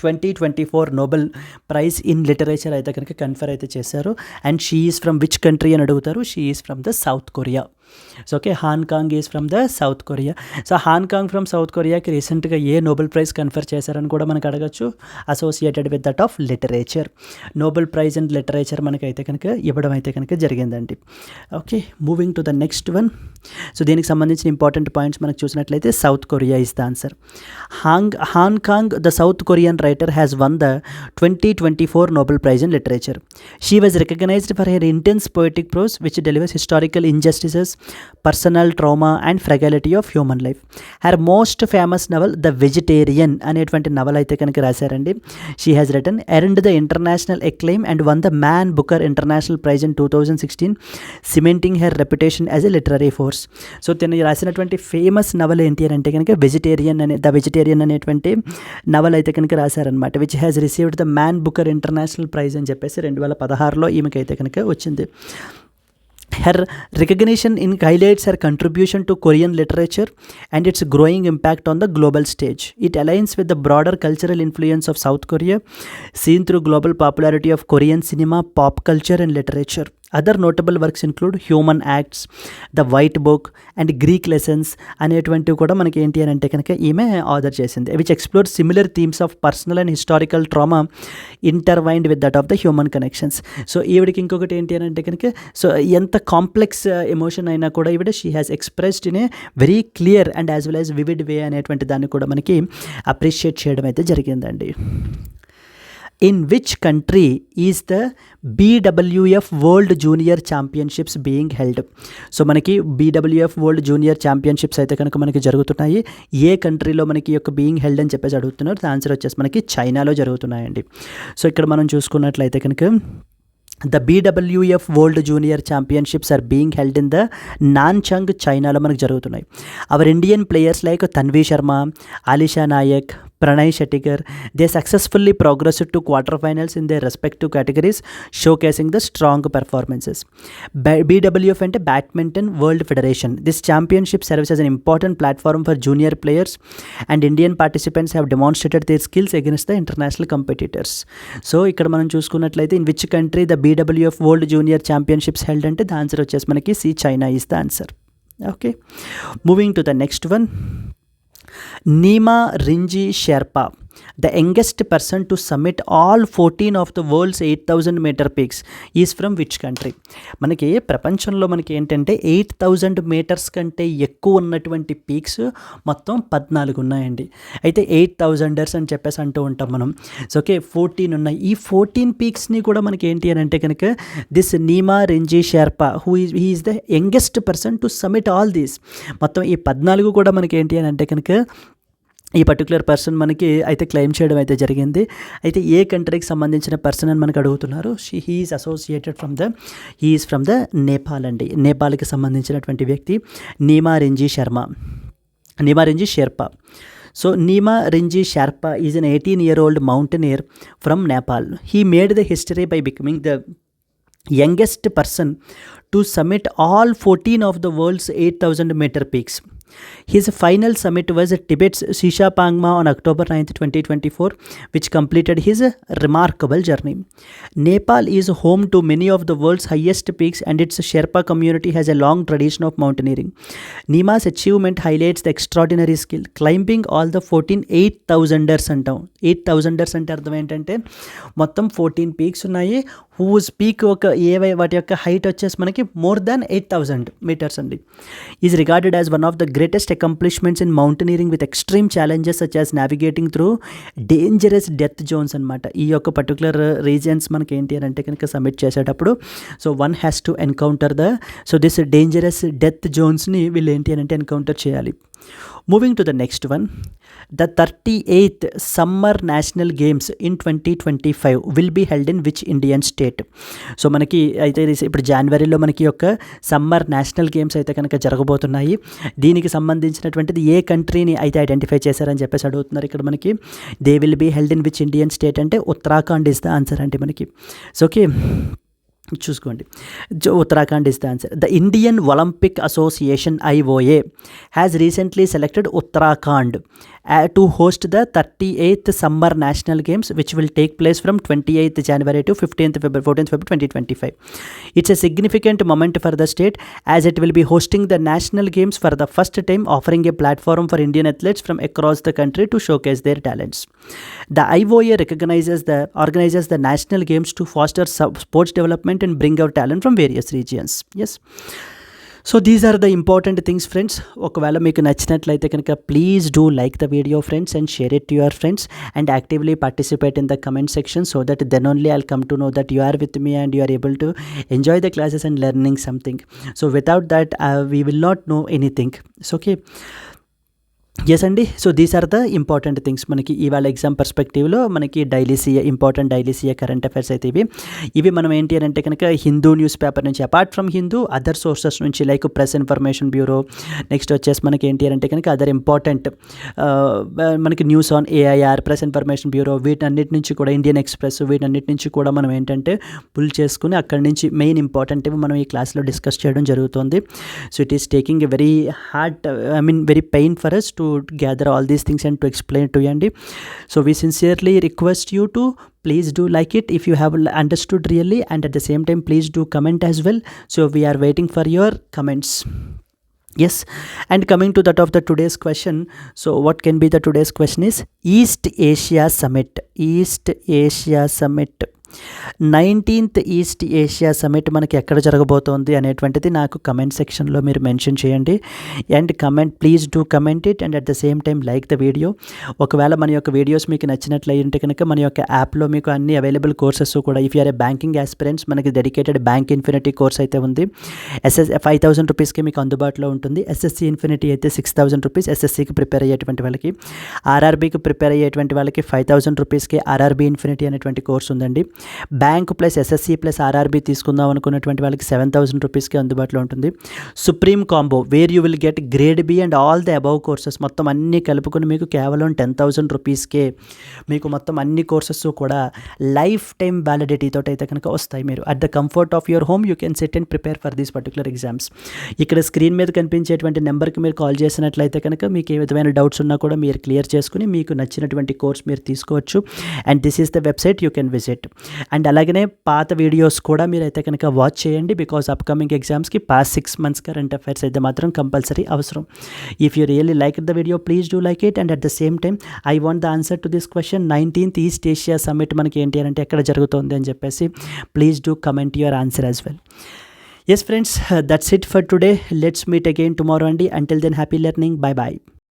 2024 నోబెల్ ప్రైజ్ ఇన్ లిటరేచర్ అయితే కనుక కన్ఫర్ అయితే చేశారు. And she is from which country అని అడుగుతారు. She is from the South Korea. So okay, Han Kang is from the South Korea. So Han Kang from సౌత్ కొరియాకి రీసెంట్గా ఏ నోబెల్ ప్రైజ్ కన్ఫర్ చేశారని కూడా మనకు అడగచ్చు, associated with that of literature. Nobel prize in literature మనకైతే కనుక ఇవ్వడం అయితే కనుక జరిగిందండి. Okay, moving to the next one. So దీనికి సంబంధించిన ఇంపార్టెంట్ పాయింట్స్ మనకు చూసినట్లయితే south Korea is the answer. Han Kang, the South Korean writer, has won the 2024 Nobel Prize in Literature. She was recognized for her intense poetic prose which delivers historical injustices, personal trauma and fragility of human life. Her most famous novel, The Vegetarian అనేటువంటి నవల అయితే కనుక రాశారండి. She has earned the international acclaim and won the Man Booker International Prize in 2016, cementing her reputation as a literary force. So తను రాసినటువంటి famous నవల ఏంటి అని అంటే కనుక ద వెజిటేరియన్ అనేటువంటి నవల అయితే కనుక రాశారనమాట. Which has received the Man Booker International Prize అని చెప్పేసి 2016లో ఈమెకైతే కనుక వచ్చింది. Her recognition highlights her contribution to Korean literature and its growing impact on the global stage. It aligns with the broader cultural influence of South Korea, seen through global popularity of Korean cinema, pop culture and literature. Other notable works include Human Acts, The White Book and Greek Lessons అనేటువంటివి కూడా మనకి ఏంటి అని అంటే కనుక ఈమె author చేసింది. Which explore similar themes of personal and historical trauma intertwined with that of the human connections. So ఈవిడికి ఇంకొకటి ఏంటి అని అంటే కనుక సో ఎంత కాంప్లెక్స్ ఎమోషన్ అయినా కూడా ఈవిడ she has expressed in a very clear and as well as vivid way అనేటువంటి దాన్ని కూడా మనకి అప్రిషియేట్ చేయడం అయితే జరిగిందండి. In which country is the BWF World Junior Championships being held? So మనకి BWF World Junior Championships అయితే కనుక మనకి జరుగుతున్నాయి. ఏ కంట్రీలో మనకి యొక్క బీయింగ్ హెల్డ్ అని చెప్పేసి అడుగుతున్నారు. ఆన్సర్ వచ్చేసి మనకి చైనాలో జరుగుతున్నాయండి. సో ఇక్కడ మనం చూసుకున్నట్లయితే కనుక The BWF World Junior Championships are being held in the Nanchang, చైనాలో మనకు జరుగుతున్నాయి. Our Indian players like Tanvi Sharma, Alisha Naik, Pranay Shettigar, they successfully progressed to quarter finals in their respective categories, showcasing the strong performances. BWF అంటే badminton world federation. This championship serves as an important platform for junior players and Indian participants have demonstrated their skills against the international competitors. So ఇక్కడ మనం చూసుకున్నట్లయితే in which country the BWF World Junior Championships held అంటే the answer వచ్చేసి మనకి C, China is the answer. Okay, moving to the next one. Nima Rinji Sherpa the youngest person to summit all 14 of the world's 8,000 metre peaks is from which country? మనకి ప్రపంచంలో మనకి ఏంటంటే 8,000 metres కంటే ఎక్కువ ఉన్నటువంటి పీక్స్ మొత్తం 14 ఉన్నాయండి. అయితే 8,000ers అని చెప్పేసి అంటూ ఉంటాం మనం. సో ఓకే, 14 ఉన్నాయి. ఈ 14 పీక్స్ని కూడా మనకి ఏంటి అని అంటే కనుక this Nima Rinji Sherpa he is the youngest person to summit all these. మొత్తం ఈ 14 కూడా మనకి ఏంటి అని అంటే కనుక ఈ పర్టికులర్ పర్సన్ మనకి అయితే క్లెయిమ్ చేయడం అయితే జరిగింది. అయితే ఏ కంట్రీకి సంబంధించిన పర్సన్ అని మనకు అడుగుతున్నారు. He is associated from the Nepal అండి. నేపాల్కి సంబంధించినటువంటి వ్యక్తి నీమా Rinji Sherpa. So Nima Rinji Sherpa is an 18-year-old mountaineer from Nepal. He made the history by becoming the youngest person to summit all 14 of the world's 8,000 meter peaks. His final summit was at Tibet's Shisha Pangma on October 9th, 2024, which completed his remarkable journey. Nepal is home to many of the world's highest peaks, and its Sherpa community has a long tradition of mountaineering. Nima's achievement highlights the extraordinary skill, climbing all the 14 8,000ers అంటాం. 8,000ers అంటే అర్థం ఏంటంటే మొత్తం 14 peaks ఉన్నాయి. Whose peak వాటి యొక్క height వచ్చేసి మనకి మోర్ దాన్ 8,000 మీటర్స్ అండి. Is regarded as one of the greatest accomplishments in mountaineering with extreme challenges such as navigating through dangerous death zones అనమాట. ఈ యొక్క పర్టికులర్ రీజన్స్ మనకి ఏంటి అని అంటే కనుక సబ్మిట్ చేసేటప్పుడు so one has to encounter this dangerous death జోన్స్ని వీళ్ళు ఏంటి అని అంటే ఎన్కౌంటర్ చేయాలి. Moving to the next one, the 38th Summer National Games in 2025 will be held in which Indian state? So మనకి అయితే ఇప్పుడు జనవరిలో మనకి యొక్క సమ్మర్ నేషనల్ గేమ్స్ అయితే కనుక జరగబోతున్నాయి. దీనికి సంబంధించినటువంటిది ఏ కంట్రీని అయితే ఐడెంటిఫై చేశారని చెప్పేసి అడుగుతున్నారు ఇక్కడ మనకి. They will be held in which Indian state అంటే ఉత్తరాఖండ్ ఇస్ ద ఆన్సర్ అంటే మనకి. సో ఓకే, చూసుకోండి, Uttarakhand is the answer. The Indian Olympic association IOA has recently selected Uttarakhand to host the 38th Summer National Games, which will take place from 28th January to 14th February 2025. It's a significant moment for the state as it will be hosting the National Games for the first time, offering a platform for Indian athletes from across the country to showcase their talents. The IOA organizes the National Games to foster sports development and bring out talent from various regions. Yes. So these are the important things friends. ఒకవేళ మీకు నచ్చినట్లయితే కనుక please do like the video friends and share it to your friends and actively participate in the comment section so that then only I'll come to know that you are with me and you are able to enjoy the classes and learning something. So without that we will not know anything. So okay, yes అండి. So these are the important things మనకి ఇవాళ exam పర్స్పెక్టివ్లో మనకి important daily CA current affairs అయితే ఇవి మనం ఏంటి అని అంటే కనుక హిందూ న్యూస్ పేపర్ నుంచి, apart from Hindu other sources నుంచి like Press Information Bureau, next వచ్చేసి మనకి ఏంటి అని అంటే కనుక అదర్ ఇంపార్టెంట్ మనకి news on AIR, Press Information Bureau, వీటన్నిటి నుంచి కూడా ఇండియన్ ఎక్స్ప్రెస్, వీటన్నిటి నుంచి కూడా మనం ఏంటంటే పుల్ చేసుకుని అక్కడి నుంచి మెయిన్ ఇంపార్టెంట్ మనం ఈ క్లాస్లో డిస్కస్ చేయడం జరుగుతుంది. So it is taking a very very pain for us to gather all these things and to explain to you. So we sincerely request you to please do like it if you have understood really, and at the same time please do comment as well. So we are waiting for your comments. Yes, and coming to that of the today's question, so what can be the today's question is East Asia Summit. 19th East Asia summit మనకి ఎక్కడ జరగబోతోంది అనేటువంటిది నాకు comment సెక్షన్లో మీరు mention చేయండి. And please do comment it and at the same time like the video. ఒకవేళ మన యొక్క వీడియోస్ మీకు నచ్చినట్లయితే కనుక మన యొక్క యాప్లో మీకు అన్ని అవైలబుల్ కోర్సెస్ కూడా, if you're a banking aspirants మనకి డెడికేటెడ్ బ్యాంక్ ఇన్ఫినిటీ కోర్స్ అయితే ఉంది. 5,000 రూపీస్కి మీకు అందుబాటులో ఉంటుంది. SSC ఇన్ఫినిటీ అయితే 6,000 రూపీస్ SSCకి ప్రిపేర్ అయ్యేటువంటి వాళ్ళకి. RRBకి ప్రిపేర్ అయ్యేటువంటి వాళ్ళకి 5,000 రూపీస్కి RRB ఇన్ఫినిటీ అనేటువంటి కోర్స్ ఉందండి. Bank plus SSC plus RRB తీసుకుందాం అనుకున్నటువంటి వాళ్ళకి 7,000 రూపీస్కి అందుబాటులో ఉంటుంది. Supreme combo where you will get grade B and all the above courses మొత్తం అన్నీ కలుపుకొని మీకు కేవలం 10,000 రూపీస్కే మీకు మొత్తం అన్ని కోర్సెస్ కూడా లైఫ్ టైం వ్యాలిడిటీ తోటి అయితే కనుక వస్తాయి. మీరు at the comfort of your home you can SIT and prepare for these particular exams. ఇక్కడ స్క్రీన్ మీద కనిపించేటువంటి నెంబర్కి మీరు కాల్ చేసినట్లయితే కనుక మీకు ఏ విధమైన డౌట్స్ ఉన్నా కూడా మీరు క్లియర్ చేసుకుని మీకు నచ్చినటువంటి కోర్స్ మీరు తీసుకోవచ్చు. And this is the website you can visit. And అలాగనే పాత వీడియోస్ కూడా మీరైతే కనుక వాచ్ చేయండి, బికాస్ అప్కమింగ్ ఎగ్జామ్స్కి పాస్ట్ 6 months కరెంట్ అఫైర్స్ అయితే మాత్రం కంపల్సరీ అవసరం. If you really like the video please do like it. And at the same time I want the answer to this question. 19th East Asia summit మనకి ఏంటి అంటే ఎక్కడ జరుగుతుంది అని చెప్పేసి please do comment your answer as well. Yes friends, that's it for today. Let's meet again tomorrow, and until then, happy learning. Bye bye.